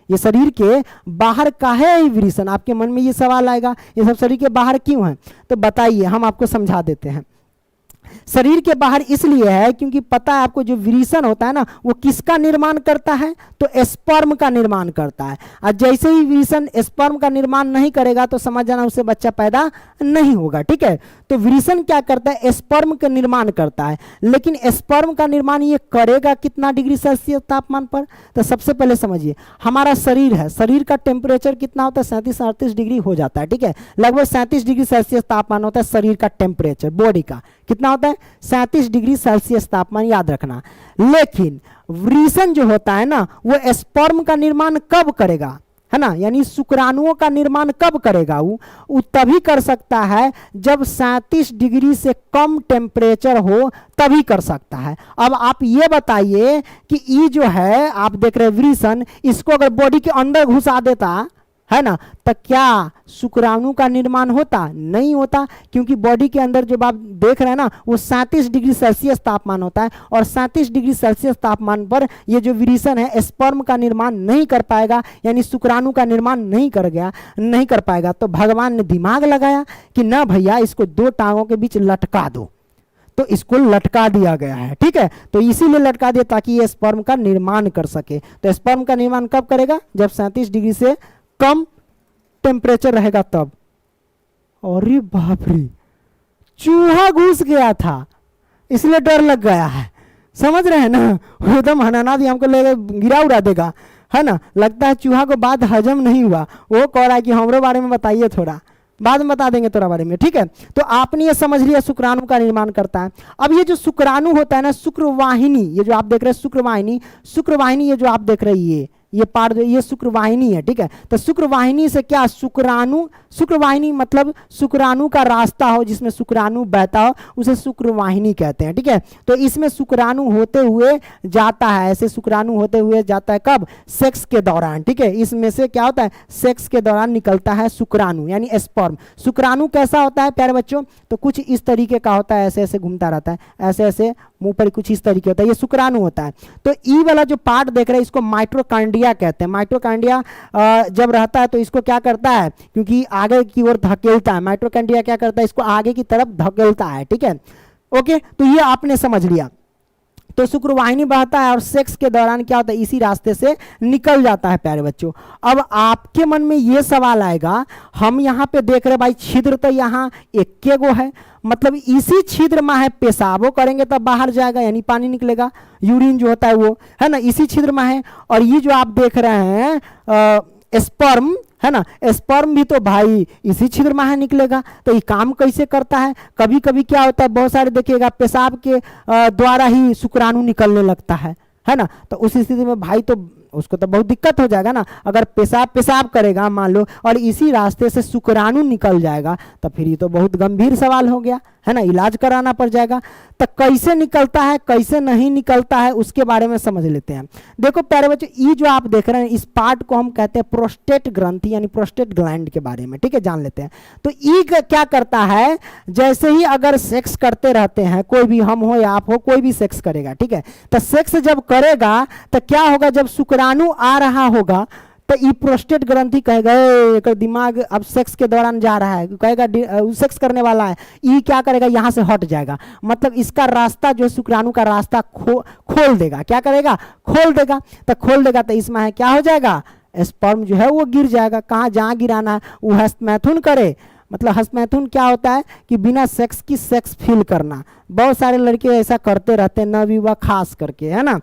A: ये शरीर के बाहर काहे है विरिसन? आपके मन में ये सवाल आएगा, ये सब शरीर के बाहर क्यों है? तो बताइए, हम आपको समझा देते हैं। शरीर के बाहर इसलिए है क्योंकि पता है आपको, जो विरिसन होता है ना वो किसका निर्माण करता है? तो स्पर्म का निर्माण करता है। और जैसे ही विरिसन स्पर्म का निर्माण नहीं करेगा तो समझ जाना उससे बच्चा पैदा नहीं होगा। ठीक है, तो विरिसन क्या करता है? स्पर्म का निर्माण करता है। लेकिन स्पर्म का निर्माण ये करेगा कितना डिग्री सेल्सियस तापमान पर? तो सबसे पहले समझिए, हमारा शरीर है, शरीर का टेम्परेचर कितना होता है? 37-38 डिग्री हो जाता है। ठीक है, लगभग 37 डिग्री सेल्सियस तापमान होता है शरीर का टेम्परेचर, बॉडी का कितना होता है? 37 डिग्री सेल्सियस तापमान, याद रखना। लेकिन विरिसन जो होता है ना वो स्पर्म का निर्माण कब करेगा? है ना, यानी शुक्राणुओं का निर्माण कब करेगा? वो तभी कर सकता है जब 37 डिग्री से कम टेम्परेचर हो, तभी कर सकता है। अब आप ये बताइए कि ये जो है आप देख रहे हैं विरिसन, इसको अगर बॉडी के अंदर घुसा देता है ना, तो क्या शुक्राणु का निर्माण होता? नहीं होता, क्योंकि बॉडी के अंदर जो आप देख रहे हैं ना वो 37 डिग्री सेल्सियस तापमान होता है, और 37 डिग्री सेल्सियस तापमान पर ये जो विरिसन है स्पर्म का निर्माण नहीं कर पाएगा, यानी शुक्राणु का निर्माण नहीं कर पाएगा। तो भगवान ने दिमाग लगाया कि ना भैया, इसको 2 टांगों के बीच लटका दो, तो इसको लटका दिया गया है। ठीक है, तो इसीलिए लटका दिया ताकि ये स्पर्म का निर्माण कर सके। तो स्पर्म का निर्माण कब करेगा? जब 37 डिग्री से कम टेम्परेचर रहेगा तब। अरे बाप रे, चूहा घुस गया था इसलिए डर लग गया है, समझ रहे हैं ना, एकदम हनानाद हमको लेकर गिरा उड़ा देगा, है ना। लगता है चूहा को बात हजम नहीं हुआ, वो कह रहा है कि हमारे बारे में बताइए, थोड़ा बाद में बता देंगे तोरा बारे में। ठीक है, तो आपने ये समझ लिया शुक्राणु का निर्माण करता है। अब ये जो शुक्राणु होता है ना, शुक्रवाहिनी, ये जो आप देख रहे हैं शुक्रवाहिनी, ये जो आप देख रहे हैं ये पार्ट, ये शुक्रवाहिनी है। ठीक है, तो शुक्रवाहिनी से क्या, शुक्रवाहिनी मतलब शुक्राणु का रास्ता हो जिसमें शुक्राणु बहता हो, उसे शुक्रवाहिनी कहते हैं। ठीक है, तो इसमें शुक्राणु होते हुए जाता है, ऐसे शुक्राणु होते हुए जाता है कब? सेक्स के दौरान। ठीक है, इसमें से क्या होता है? सेक्स के दौरान निकलता है शुक्राणु यानी स्पर्म। शुक्राणु कैसा होता है प्यारे बच्चों? तो कुछ इस तरीके का होता है, ऐसे ऐसे घूमता रहता है, ऐसे ऐसे मुंह पर कुछ इस तरीके होता है, ये शुक्राणु होता है। तो ई वाला जो पार्ट देख रहे हैं इसको माइटोकांड्रिया कहते हैं। माइटोकांड्रिया जब रहता है तो इसको क्या करता है, क्योंकि आगे की ओर धकेलता है, माइटोकांड्रिया क्या करता है, इसको आगे की तरफ धकेलता है। ठीक है, ओके, तो ये आपने समझ लिया। तो शुक्रवाहिनी बहता है और सेक्स के दौरान क्या होता है, इसी रास्ते से निकल जाता है प्यारे बच्चों। अब आपके मन में ये सवाल आएगा, हम यहाँ पे देख रहे भाई छिद्र तो यहाँ एक गो है, मतलब इसी छिद्र में है, पेशाबो करेंगे तब बाहर जाएगा यानी पानी निकलेगा, यूरिन जो होता है वो, है ना, इसी छिद्र में है। और ये जो आप देख रहे हैं स्पर्म, है ना, स्पर्म भी तो भाई इसी छिद्र में निकलेगा। तो ये काम कैसे करता है? कभी कभी क्या होता है, बहुत सारे देखिएगा पेशाब के द्वारा ही शुक्राणु निकलने लगता है ना। तो उस स्थिति में भाई तो उसको तो बहुत दिक्कत हो जाएगा ना, अगर पेशाब करेगा मान लो और इसी रास्ते से शुक्राणु निकल जाएगा तो फिर ये तो बहुत गंभीर सवाल हो गया, है ना, इलाज कराना पड़ जाएगा। तो कैसे निकलता है कैसे नहीं निकलता है उसके बारे में समझ लेते हैं। देखो प्यारे बच्चों, ये जो आप देख रहे हैं इस पार्ट को हम कहते हैं प्रोस्टेट ग्रंथि यानी प्रोस्टेट ग्लैंड के बारे में। ठीक है, जान लेते हैं। तो ये क्या करता है, जैसे ही अगर सेक्स करते रहते हैं, कोई भी, हम हो या आप हो, कोई भी सेक्स करेगा, ठीक है, तो सेक्स जब करेगा तो क्या होगा, जब शुक्राणु आ रहा होगा तो ये प्रोस्टेट ग्रंथि कहेगा एक दिमाग अब सेक्स के दौरान जा रहा है, कहेगा सेक्स करने वाला है, ये क्या करेगा, यहाँ से हट जाएगा, मतलब इसका रास्ता जो शुक्राणु का रास्ता खोल देगा। क्या करेगा, खोल देगा। तो खोल देगा तो इसमें है क्या हो जाएगा, स्पर्म जो है वो गिर जाएगा। कहाँ, जहाँ गिराना है वो हस्तमैथुन करे। मतलब हस्तमैथुन क्या होता है कि बिना सेक्स की सेक्स फील करना, बहुत सारे लड़के ऐसा करते रहते हैं, नवयुवक खास करके, है ना।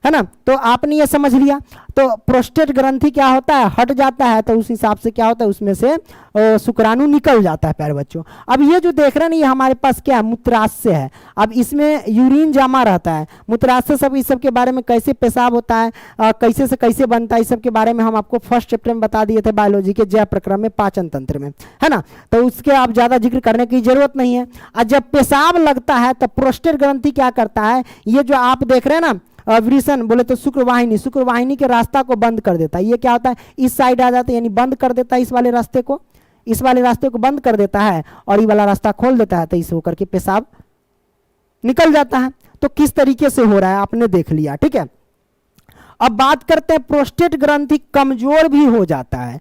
A: तो आपने ये समझ लिया। तो प्रोस्टेट ग्रंथि क्या होता है, हट जाता है, तो उस हिसाब से क्या होता है, उसमें से शुक्राणु निकल जाता है प्यारे बच्चों। अब ये जो देख रहे हैं ना, ये हमारे पास क्या है, मूत्राशय है। अब इसमें यूरिन जमा रहता है। मूत्राशय सब, इस सब के बारे में, कैसे पेशाब होता है, कैसे से कैसे बनता है, इस सब के बारे में हम आपको फर्स्ट चैप्टर में बता दिए थे बायोलॉजी के जैव प्रक्रम में, पाचन तंत्र में, है ना। तो उसके आप ज्यादा जिक्र करने की जरूरत नहीं है। और जब पेशाब लगता है तो प्रोस्टेट ग्रंथि क्या करता है, ये जो आप देख रहे हैं ना विरिसन बोले तो शुक्रवाहिनी के रास्ता को बंद कर देता है। ये क्या होता है, इस साइड आ जाता है यानी बंद कर देता है, इस वाले रास्ते को बंद कर देता है और ये वाला रास्ता खोल देता है, तो इसे होकर के पेशाब निकल जाता है। तो किस तरीके से हो रहा है आपने देख लिया। ठीक है, अब बात करते हैं प्रोस्टेट ग्रंथि कमजोर भी हो जाता है।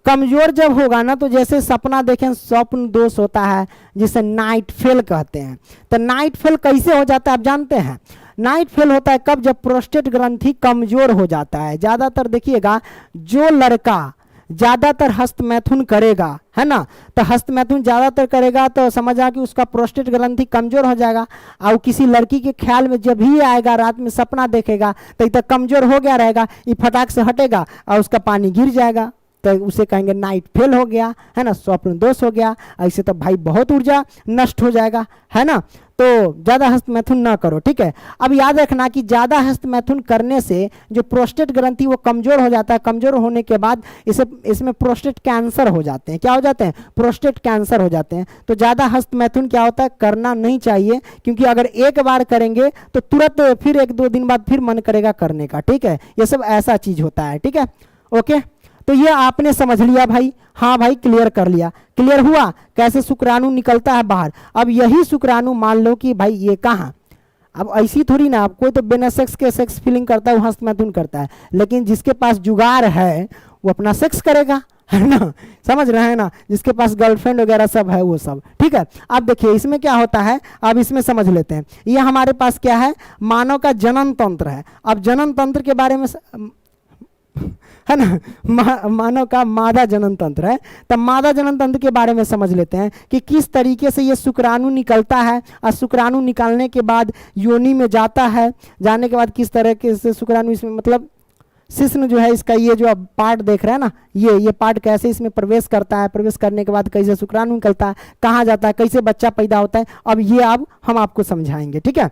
A: कमजोर जब होगा ना, तो जैसे सपना देखें, स्वप्न दोष होता है जिसे नाइट फेल कहते हैं। तो नाइट फेल कैसे हो जाता है आप जानते हैं, नाइट फेल होता है कब, जब प्रोस्टेट ग्रंथि कमजोर हो जाता है। ज्यादातर देखिएगा जो लड़का ज्यादातर हस्तमैथुन करेगा, है ना, तो हस्तमैथुन ज्यादातर करेगा तो समझा कि उसका प्रोस्टेट ग्रंथि कमजोर हो जाएगा। और किसी लड़की के ख्याल में जब भी आएगा, रात में सपना देखेगा, तो इतना कमजोर हो गया रहेगा, ये फटाक से हटेगा और उसका पानी गिर जाएगा, तो उसे कहेंगे नाइट फेल हो गया, है ना, स्वप्न दोष हो गया। ऐसे तो भाई बहुत ऊर्जा नष्ट हो जाएगा, है ना। तो ज्यादा हस्तमैथुन ना करो। ठीक है, अब याद रखना कि ज्यादा हस्तमैथुन करने से जो प्रोस्टेट ग्रंथि वो कमजोर हो जाता है। कमजोर होने के बाद इसमें प्रोस्टेट कैंसर हो जाते हैं। क्या हो जाते हैं, प्रोस्टेट कैंसर हो जाते हैं। तो ज्यादा हस्तमैथुन क्या होता है, करना नहीं चाहिए, क्योंकि अगर एक बार करेंगे तो तुरंत फिर 1-2 दिन बाद फिर मन करेगा करने का। ठीक है, ये सब ऐसा चीज होता है। ठीक है, ओके। तो ये आपने समझ लिया भाई, हाँ भाई क्लियर कर लिया, क्लियर हुआ कैसे शुक्राणु निकलता है बाहर। अब यही शुक्राणु मान लो कि भाई ये कहाँ, अब ऐसी थोड़ी ना, आप कोई तो बिना सेक्स के सेक्स फीलिंग करता है, वो हस्तमैथुन करता है, लेकिन जिसके पास जुगाड़ है वो अपना सेक्स करेगा, है ना, समझ रहे हैं ना, जिसके पास गर्लफ्रेंड वगैरह सब है वो सब, ठीक है। अब देखिए इसमें क्या होता है, अब इसमें समझ लेते हैं। ये हमारे पास क्या है, मानव का जनन तंत्र है। अब जनन तंत्र के बारे में है ना, मानव का मादा जनन तंत्र है, तब मादा जनन तंत्र के बारे में समझ लेते हैं कि किस तरीके से ये शुक्राणु निकलता है, और शुक्राणु निकालने के बाद योनि में जाता है, जाने के बाद किस तरह से शुक्राणु इसमें मतलब शिश्न जो है इसका, ये जो आप पार्ट देख रहे हैं ना, ये पार्ट कैसे इसमें प्रवेश करता है, प्रवेश करने के बाद कैसे शुक्राणु निकलता है, कहाँ जाता है, कैसे बच्चा पैदा होता है, अब ये अब हम आपको समझाएंगे, ठीक है।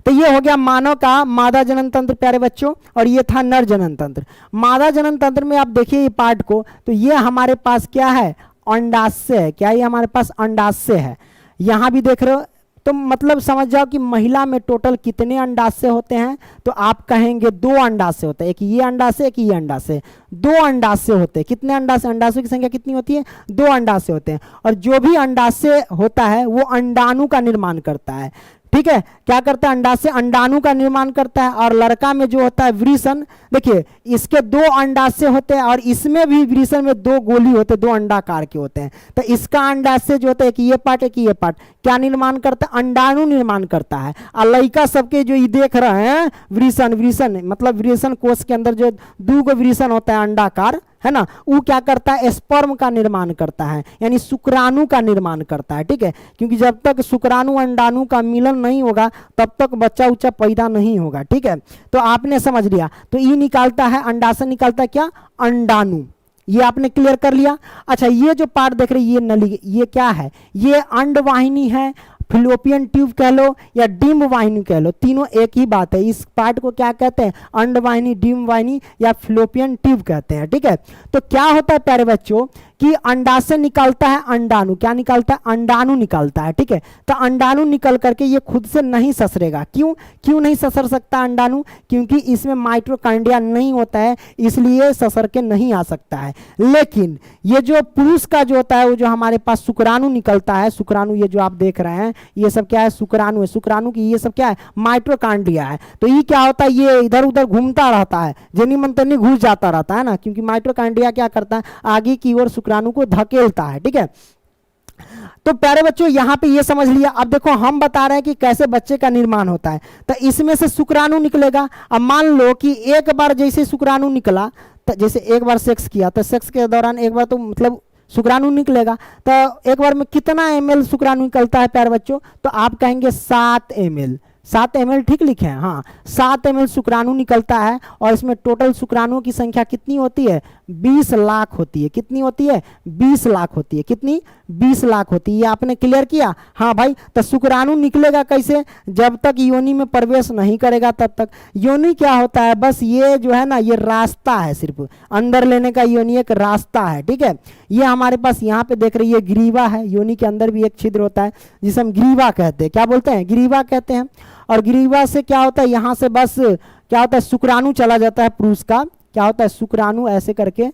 A: तो ये हो गया मानव का मादा जनन तंत्र प्यारे बच्चों, और ये था नर जनन तंत्र। मादा जनन तंत्र में आप देखिए ये पार्ट को, तो ये हमारे पास क्या है, अंडाशय है। क्या ये हमारे पास अंडाशय है, यहाँ भी देख रहे हो, तो मतलब समझ जाओ कि महिला में टोटल कितने अंडाशय होते हैं, तो आप कहेंगे 2 अंडाशय होते हैं, एक ये अंडाशय एक ये अंडाशय, 2 अंडाशय होते हैं। कितने अंडाशय, अंडाशय की संख्या कितनी होती है, 2 अंडाशय होते हैं। और जो भी अंडाशय होता है वो अंडाणु का निर्माण करता है, ठीक है। क्या करता है, अंडाशय अंडाणु का निर्माण करता है। और लड़का में जो होता है वृषण, देखिए इसके 2 अंडाशय होते हैं, और इसमें भी वृषण में 2 गोली होते हैं, 2 अंडाकार के होते हैं। तो इसका अंडाशय जो होता है, एक ये पार्ट एक ये पार्ट, क्या निर्माण करता है, अंडाणु निर्माण करता है। और लड़का सबके जो ये देख रहे हैं वृषण, वृषण मतलब वृषण कोष के अंदर जो 2 वृषण होता है अंडाकार, है ना, वो क्या करता है, स्पर्म का निर्माण करता है, यानी शुक्राणु का निर्माण करता है, ठीक है। क्योंकि जब तक शुक्राणु अंडाणु का मिलन नहीं होगा तब तक बच्चा उच्चा पैदा नहीं होगा, ठीक है। तो आपने समझ लिया, तो ये निकालता है अंडाशय, निकालता है क्या, अंडाणु, ये आपने क्लियर कर लिया। अच्छा ये जो पार्ट देख रहे ये नली, ये क्या है, ये अंडवाहिनी है, फिलोपियन ट्यूब कह लो या डिम्ब वाहिनी कह लो, तीनों एक ही बात है। इस पार्ट को क्या कहते हैं, अंडवाहिनी, डिम्ब वाहिनी या फिलोपियन ट्यूब कहते हैं, ठीक है। तो क्या होता है प्यारे बच्चों कि अंडाशय निकालता है अंडाणु, क्या निकालता है, अंडाणु निकालता है, ठीक है। तो अंडाणु निकल करके ये खुद से नहीं ससरेगा, क्यों नहीं ससर सकता अंडाणु, क्योंकि इसमें माइटोकॉन्ड्रिया नहीं होता है, इसलिए ससर के नहीं आ सकता है। लेकिन ये जो पुरुष का जो होता है, वो जो हमारे पास शुक्राणु निकलता है, शुक्राणु ये जो आप देख रहे हैं ये सब क्या है, शुक्राणु है, शुक्राणु की ये सब क्या है, माइटोकॉन्ड्रिया है। तो ये क्या होता है, ये इधर उधर घूमता रहता है, जनी मंतनी घुस जाता रहता है ना, क्योंकि माइटोकॉन्ड्रिया क्या करता है, आगे की ओर शुक्राणु को धकेलता है, ठीक है। तो प्यारे बच्चों यहां पे ये समझ लिया। अब देखो हम बता रहे हैं कि कैसे बच्चे का निर्माण होता है, तो इसमें से शुक्राणु निकलेगा। अब मान लो कि एक बार जैसे शुक्राणु निकला, तो जैसे एक बार सेक्स किया, तो सेक्स के दौरान एक बार तो मतलब शुक्राणु निकलेगा, तो एक बार में कितना ml शुक्राणु निकलता है प्यारे बच्चों, तो आप कहेंगे 7 ml, 7 ml ठीक लिखे हैं, हाँ 7 ml शुक्राणु निकलता है। और इसमें टोटल शुक्राणुओं की संख्या कितनी होती है, 20 लाख होती है। कितनी होती है, 20 लाख होती है। कितनी, 20 लाख होती है। ये आपने क्लियर किया, हाँ भाई। तो शुक्राणु निकलेगा कैसे, जब तक योनि में प्रवेश नहीं करेगा तब तक। योनि क्या होता है, बस ये जो है ना, ये रास्ता है, सिर्फ अंदर लेने का योनि एक रास्ता है, ठीक है। ये हमारे पास यहाँ पे देख रही है ग्रीवा है, योनि के अंदर भी एक छिद्र होता है जिसे हम ग्रीवा कहते हैं। क्या बोलते हैं, ग्रीवा कहते हैं। और ग्रीवा से क्या होता है, यहाँ से बस क्या होता है, शुक्राणु चला जाता है पुरुष का। क्या होता है, शुक्राणु ऐसे करके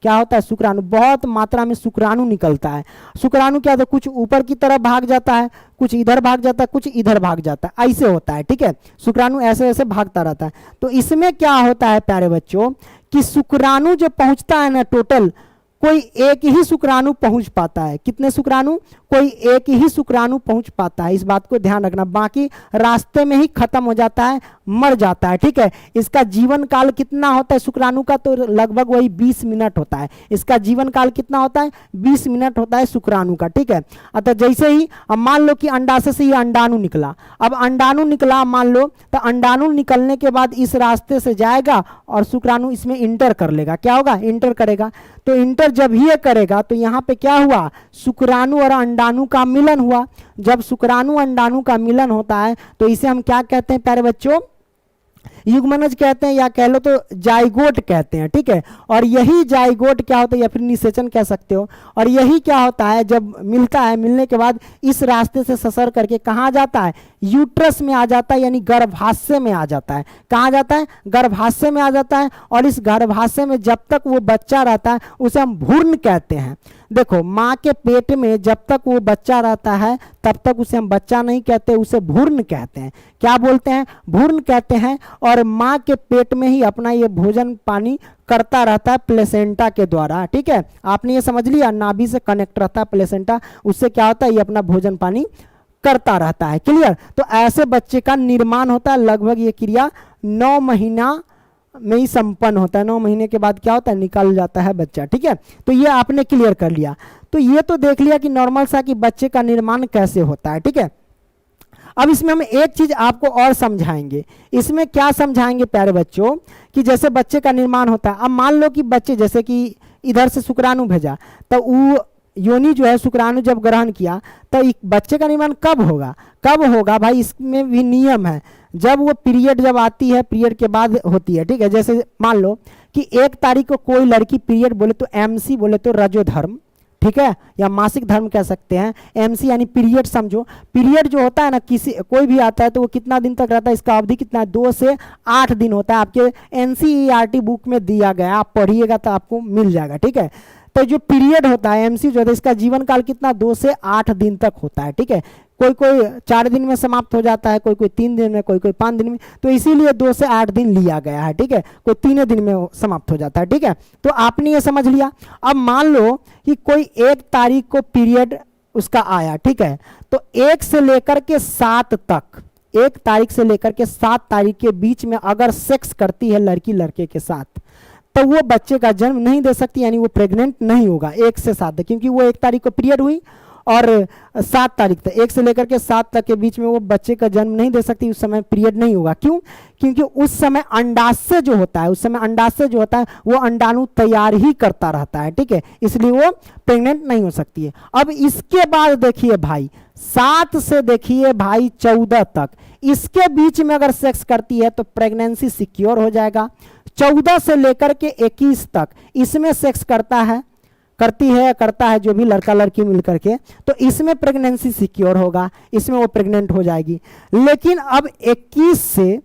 A: क्या होता है, शुक्राणु बहुत मात्रा में शुक्राणु निकलता है। शुक्राणु क्या होता है, कुछ ऊपर की तरफ भाग जाता है, कुछ इधर भाग जाता है, कुछ इधर भाग जाता है, ऐसे होता है, ठीक है। शुक्राणु ऐसे ऐसे भागता रहता है। तो इसमें क्या होता है प्यारे बच्चों कि शुक्राणु जो पहुंचता है ना, टोटल कोई एक ही शुक्राणु पहुंच पाता है। कितने शुक्राणु, कोई एक ही शुक्राणु पहुंच पाता है, इस बात को ध्यान रखना। बाकी रास्ते में ही खत्म हो जाता है, मर जाता है, ठीक है। इसका जीवन काल कितना होता है शुक्राणु का, तो लगभग वही 20 मिनट होता है। इसका जीवन काल कितना होता है, 20 मिनट होता है शुक्राणु का, ठीक है। अतः जैसे ही अब मान लो कि अंडाशय से ये अंडाणु निकला, अब अंडाणु निकला मान लो, तो अंडाणु निकलने के बाद इस रास्ते से जाएगा और शुक्राणु इसमें इंटर कर लेगा। क्या होगा, इंटर करेगा। तो इंटर जब ये करेगा तो यहाँ पे क्या हुआ, शुक्राणु और अंडाणु का मिलन हुआ। जब शुक्राणु अंडाणु का मिलन होता है तो इसे हम क्या कहते हैं प्यारे बच्चों, युग्मनज कहते हैं, या कह लो तो जाइगोट कहते हैं, ठीक है। और यही जाइगोट क्या होता है, या फिर निषेचन कह सकते हो। और यही क्या होता है, जब मिलता है, मिलने के बाद इस रास्ते से ससर करके कहाँ जाता है, यूट्रस में आ जाता है, यानी गर्भाशय में आ जाता है। कहाँ जाता है, गर्भाशय में आ जाता है। और इस गर्भाशय में जब तक वो बच्चा रहता है उसे हम भ्रूण कहते हैं। देखो, माँ के पेट में जब तक वो बच्चा रहता है तब तक उसे हम बच्चा नहीं कहते, उसे भ्रूण कहते हैं। क्या बोलते हैं, भ्रूण कहते हैं। और माँ के पेट में ही अपना ये भोजन पानी करता रहता है प्लेसेंटा के द्वारा, ठीक है। आपने ये समझ लिया, नाभि से कनेक्ट रहता है प्लेसेंटा, उससे क्या होता है, ये अपना भोजन पानी करता रहता है। क्लियर। तो ऐसे बच्चे का निर्माण होता है, लगभग ये क्रिया 9 महीना में ही संपन्न होता है। 9 महीने के बाद क्या होता है, निकल जाता है बच्चा, ठीक है। तो ये आपने क्लियर कर लिया। तो ये तो देख लिया कि नॉर्मल सा कि बच्चे का निर्माण कैसे होता है, ठीक है। अब इसमें हम एक चीज आपको और समझाएंगे। इसमें क्या समझाएंगे प्यारे बच्चों, कि जैसे बच्चे का निर्माण होता है। अब मान लो कि बच्चे, जैसे कि इधर से शुक्राणु भेजा, तो वो योनि जो है शुक्राणु जब ग्रहण किया, तो बच्चे का निर्माण कब होगा, कब होगा भाई, इसमें भी नियम है। जब वो पीरियड जब आती है, पीरियड के बाद होती है, ठीक है। जैसे मान लो कि 1 तारीख को कोई लड़की पीरियड बोले तो MC बोले तो रजोधर्म, ठीक है, या मासिक धर्म कह सकते हैं। MC यानी पीरियड समझो। पीरियड जो होता है ना, किसी कोई भी आता है तो वो कितना दिन तक रहता है, इसका अवधि कितना है, 2 से 8 दिन होता है। आपके NCERT बुक में दिया गया, आप पढ़िएगा तो आपको मिल जाएगा, ठीक है। तो जो पीरियड होता है MC जो है, इसका जीवन काल कितना, 2 से 8 दिन तक होता है, ठीक है। कोई कोई 4 दिन में समाप्त हो जाता है, कोई कोई 3 दिन में, कोई कोई 5 दिन में। तो इसीलिए 2 से 8 दिन लिया गया है, ठीक है। कोई 3 दिन में समाप्त हो जाता है, ठीक है। तो आपने ये समझ लिया। अब मान लो कि कोई 1 तारीख को पीरियड उसका आया, ठीक है। तो 1 से लेकर के 7 तक, 1 तारीख से लेकर के 7 तारीख के बीच में अगर सेक्स करती है लड़की लड़के के साथ, तो वो बच्चे का जन्म नहीं दे सकती, यानी वो प्रेग्नेंट नहीं होगा 1 से 7 तक, क्योंकि वो 1 तारीख को पीरियड हुई और 7 तारीख तक, 1 से लेकर के 7 तक के बीच में वो बच्चे का जन्म नहीं दे सकती, उस समय पीरियड नहीं होगा। क्यों, क्योंकि उस समय अंडाशय जो होता है, उस समय अंडाशय जो होता है वो अंडाणु तैयार ही करता रहता है, ठीक है, इसलिए वो प्रेग्नेंट नहीं हो सकती है। अब इसके बाद देखिए भाई, 7 से देखिए भाई 14 तक, इसके बीच में अगर सेक्स करती है तो प्रेगनेंसी सिक्योर हो जाएगा। 14 से लेकर के 21 तक इसमें सेक्स करता है, करती है, करता है जो भी लड़का लड़की मिलकर के, तो इसमें प्रेगनेंसी सिक्योर होगा, इसमें वो प्रेग्नेंट हो जाएगी। लेकिन अब 21 से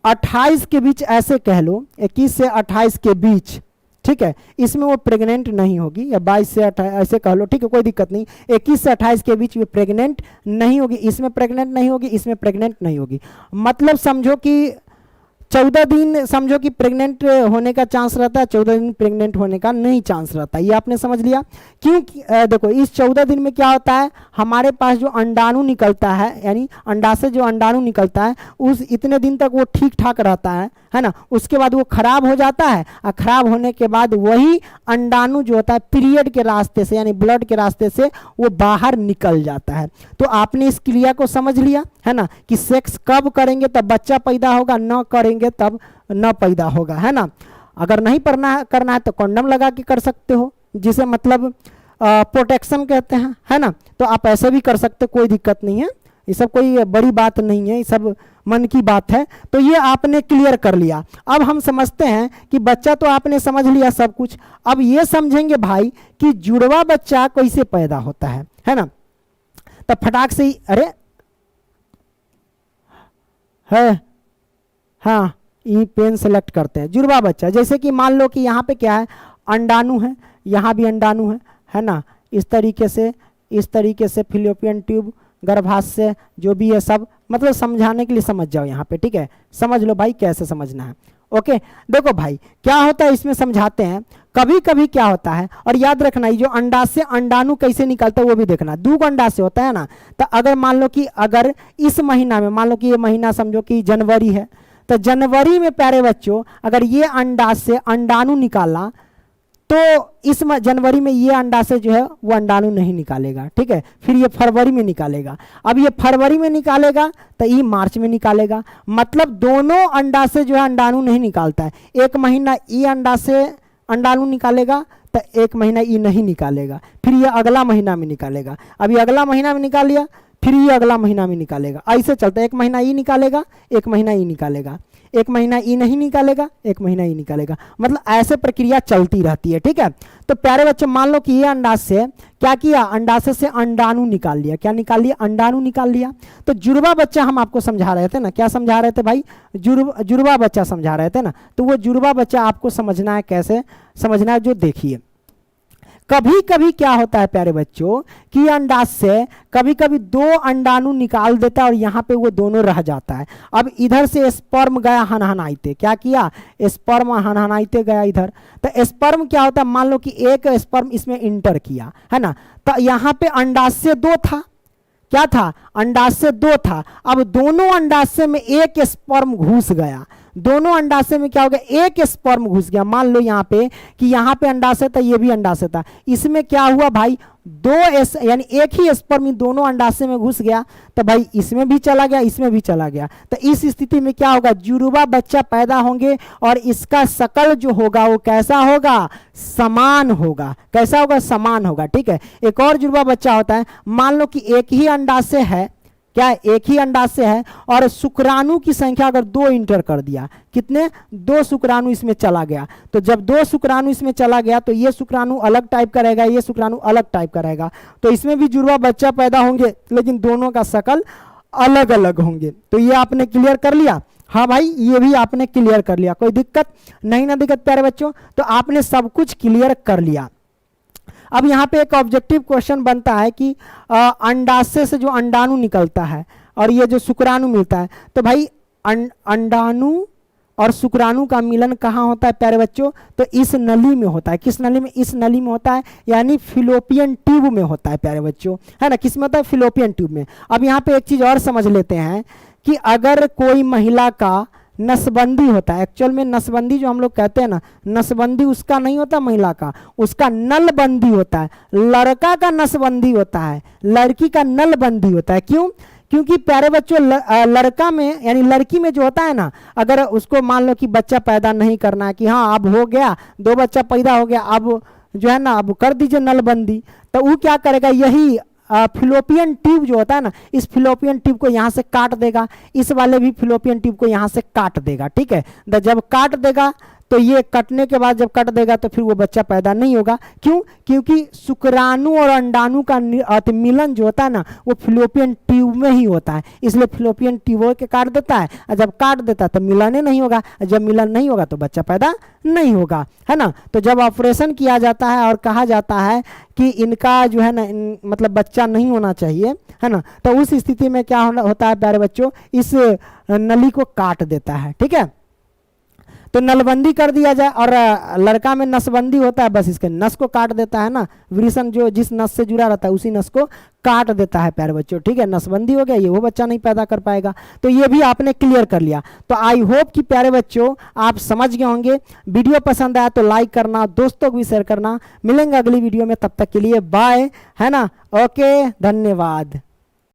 A: 28 के बीच, ऐसे कह लो 21 से 28 के बीच, ठीक है, इसमें वो प्रेग्नेंट नहीं होगी, या 22 से 28 ऐसे कह लो, ठीक है, कोई दिक्कत नहीं। 21 से 28 के बीच वो प्रेग्नेंट नहीं होगी, इसमें प्रेग्नेंट नहीं होगी, इसमें प्रेग्नेंट नहीं होगी। मतलब समझो कि 14 दिन समझो कि प्रेग्नेंट होने का चांस रहता है, 14 दिन प्रेग्नेंट होने का नहीं चांस रहता। ये आपने समझ लिया। क्योंकि देखो, इस 14 दिन में क्या होता है, हमारे पास जो अंडाणु निकलता है, यानी अंडा से जो अंडाणु निकलता है, उस इतने दिन तक वो ठीक ठाक रहता है ना। उसके बाद वो खराब हो जाता है, और खराब होने के बाद वही अंडाणु जो होता है पीरियड के रास्ते से, यानी ब्लड के रास्ते से वो बाहर निकल जाता है। तो आपने इस क्रिया को समझ लिया है ना, कि सेक्स कब करेंगे तब बच्चा पैदा होगा, न करेंगे तब न पैदा होगा, है ना। अगर नहीं करना है तो कंडोम लगा के कर सकते हो, जिसे मतलब प्रोटेक्शन कहते हैं, है ना। तो आप ऐसे भी कर सकते, कोई दिक्कत नहीं है, ये सब कोई बड़ी बात नहीं है, ये सब मन की बात है। तो ये आपने क्लियर कर लिया। अब हम समझते हैं कि बच्चा तो आपने समझ लिया सब कुछ। अब ये समझेंगे भाई कि जुड़वा बच्चा कैसे पैदा होता है ना। तो फटाक से ही, अरे है, हाँ, ये पेन सेलेक्ट करते हैं। जुड़वा बच्चा, जैसे कि मान लो कि यहाँ पे क्या है, अंडाणु है, यहाँ भी अंडाणु है ना। इस तरीके से फिलिपियन ट्यूब, गर्भाशय, जो भी है सब, मतलब समझाने के लिए समझ जाओ यहाँ पे, ठीक है। समझ लो भाई कैसे समझना है। ओके, देखो भाई क्या होता है, इसमें समझाते हैं। कभी कभी क्या होता है, और याद रखना, ये जो अंडाशय अंडाणु कैसे निकलता है वो भी देखना। 2 अंडाशय होता है ना। तो अगर मान लो कि अगर इस महीना में, मान लो कि ये महीना समझो कि जनवरी है, तो जनवरी में प्यारे बच्चों अगर ये अंडाशय अंडाणु निकाला, तो इस जनवरी में ये अंडाशय जो है वो अंडाणु नहीं निकालेगा, ठीक है। फिर ये फरवरी में निकालेगा। अब ये फरवरी में निकालेगा तो ये मार्च में निकालेगा। मतलब दोनों अंडाशय जो है अंडाणु नहीं निकालता है। एक महीना ये अंडाशय अंडाणु निकालेगा तो एक महीना ये नहीं निकालेगा, फिर ये अगला महीना में निकालेगा। अब ये अगला महीना में निकाल लिया, फिर ये अगला महीना में निकालेगा, ऐसे चलता है। एक महीना ई निकालेगा, एक महीना ई निकालेगा, एक महीना ई नहीं निकालेगा, एक महीना ई निकालेगा, मतलब ऐसे प्रक्रिया चलती रहती है। ठीक है, तो प्यारे बच्चे मान लो कि ये अंडाशय क्या किया, अंडाशय से अंडाणु निकाल लिया। क्या निकाल लिया, अंडाणु निकाल लिया। तो जुड़वा बच्चा हम आपको समझा रहे थे ना, क्या समझा रहे थे भाई, जुड़वा बच्चा समझा रहे थे ना। तो वो जुड़वा बच्चा आपको समझना है, कैसे समझना है जो देखिए। कभी कभी क्या होता है प्यारे बच्चों कि अंडाशय कभी कभी 2 अंडाणु निकाल देता है और यहाँ पे वो दोनों रह जाता है। अब इधर से स्पर्म गया हनहनाइते, क्या किया, स्पर्म हनहनाइते गया इधर। तो स्पर्म क्या होता है, मान लो कि एक स्पर्म इसमें इंटर किया है ना, तो यहाँ पे अंडाशय 2 था, क्या था, अंडाशय 2 था। अब दोनों अंडाशय में एक स्पर्म घुस गया, दोनों अंडाशय में क्या हो गया, एक स्पर्म घुस गया। मान लो यहाँ पे कि यहाँ पे अंडाशय था, ये भी अंडाशय था, इसमें क्या हुआ भाई, 2 यानी एक ही स्पर्म दोनों अंडाशय में घुस गया, तो भाई इसमें भी चला गया, इसमें भी चला गया। तो इस स्थिति में क्या होगा, जुड़वा बच्चा पैदा होंगे और इसका शकल जो होगा वो कैसा होगा, समान होगा। कैसा होगा, समान होगा। ठीक है, एक और जुड़वा बच्चा होता है, मान लो कि एक ही अंडाशय है, क्या एक ही अंडाशय है और शुक्राणु की संख्या अगर 2 इंटर कर दिया, कितने, 2 शुक्राणु इसमें चला गया। तो जब 2 शुक्राणु इसमें चला गया तो ये शुक्राणु अलग टाइप का रहेगा, ये शुक्राणु अलग टाइप का रहेगा। तो इसमें भी जुड़वा बच्चा पैदा होंगे, लेकिन दोनों का शकल अलग अलग होंगे। तो ये आपने क्लियर कर लिया। हाँ भाई, ये भी आपने क्लियर कर लिया, कोई दिक्कत नहीं ना दिक्कत प्यारे बच्चों। तो आपने सब कुछ क्लियर कर लिया। अब यहाँ पे एक ऑब्जेक्टिव क्वेश्चन बनता है कि अंडाशय से जो अंडाणु निकलता है और ये जो शुक्राणु मिलता है, तो भाई अंडाणु और शुक्राणु का मिलन कहाँ होता है प्यारे बच्चों, तो इस नली में होता है। किस नली में, इस नली में होता है, यानी फिलोपियन ट्यूब में होता है प्यारे बच्चों, है ना। किस में होता है, फिलोपियन ट्यूब में। अब यहाँ पे एक चीज और समझ लेते हैं कि अगर कोई महिला का नसबंदी होता है, एक्चुअल में नसबंदी जो हम लोग कहते हैं ना, नसबंदी उसका नहीं होता महिला का, उसका नलबंदी होता है। लड़का का नसबंदी होता है, लड़की का नलबंदी होता है। क्यों, क्योंकि प्यारे बच्चों लड़का में यानी लड़की में जो होता है ना, अगर उसको मान लो कि बच्चा पैदा नहीं करना है, कि हाँ अब हो गया, 2 बच्चा पैदा हो गया, अब जो है ना अब कर दीजिए नलबंदी, तो वो क्या करेगा, यही फिलोपियन ट्यूब जो होता है ना, इस फिलोपियन ट्यूब को यहाँ से काट देगा, इस वाले भी फिलोपियन ट्यूब को यहाँ से काट देगा। ठीक है, जब काट देगा तो ये कटने के बाद जब कट देगा तो फिर वो बच्चा पैदा नहीं होगा। क्यों, क्योंकि शुक्राणु और अंडाणु का मिलन जो होता है ना, वो फिलोपियन ट्यूब में ही होता है, इसलिए फिलोपियन ट्यूब के काट देता है, और जब काट देता है तो मिलन नहीं होगा, जब मिलन नहीं होगा तो बच्चा पैदा नहीं होगा, है ना। तो जब ऑपरेशन किया जाता है और कहा जाता है कि इनका जो है ना मतलब बच्चा नहीं होना चाहिए, है ना, तो उस स्थिति में क्या होता है प्यारे बच्चों, इस नली को काट देता है। ठीक है, तो नलबंदी कर दिया जाए, और लड़का में नसबंदी होता है, बस इसके नस को काट देता है ना, वृषण जो जिस नस से जुड़ा रहता है उसी नस को काट देता है प्यारे बच्चों। ठीक है, नसबंदी हो गया, ये वो बच्चा नहीं पैदा कर पाएगा। तो ये भी आपने क्लियर कर लिया। तो आई होप कि प्यारे बच्चों आप समझ गए होंगे। वीडियो पसंद आया तो लाइक करना, दोस्तों को भी शेयर करना। मिलेंगे अगली वीडियो में, तब तक के लिए बाय, है ना, ओके, धन्यवाद।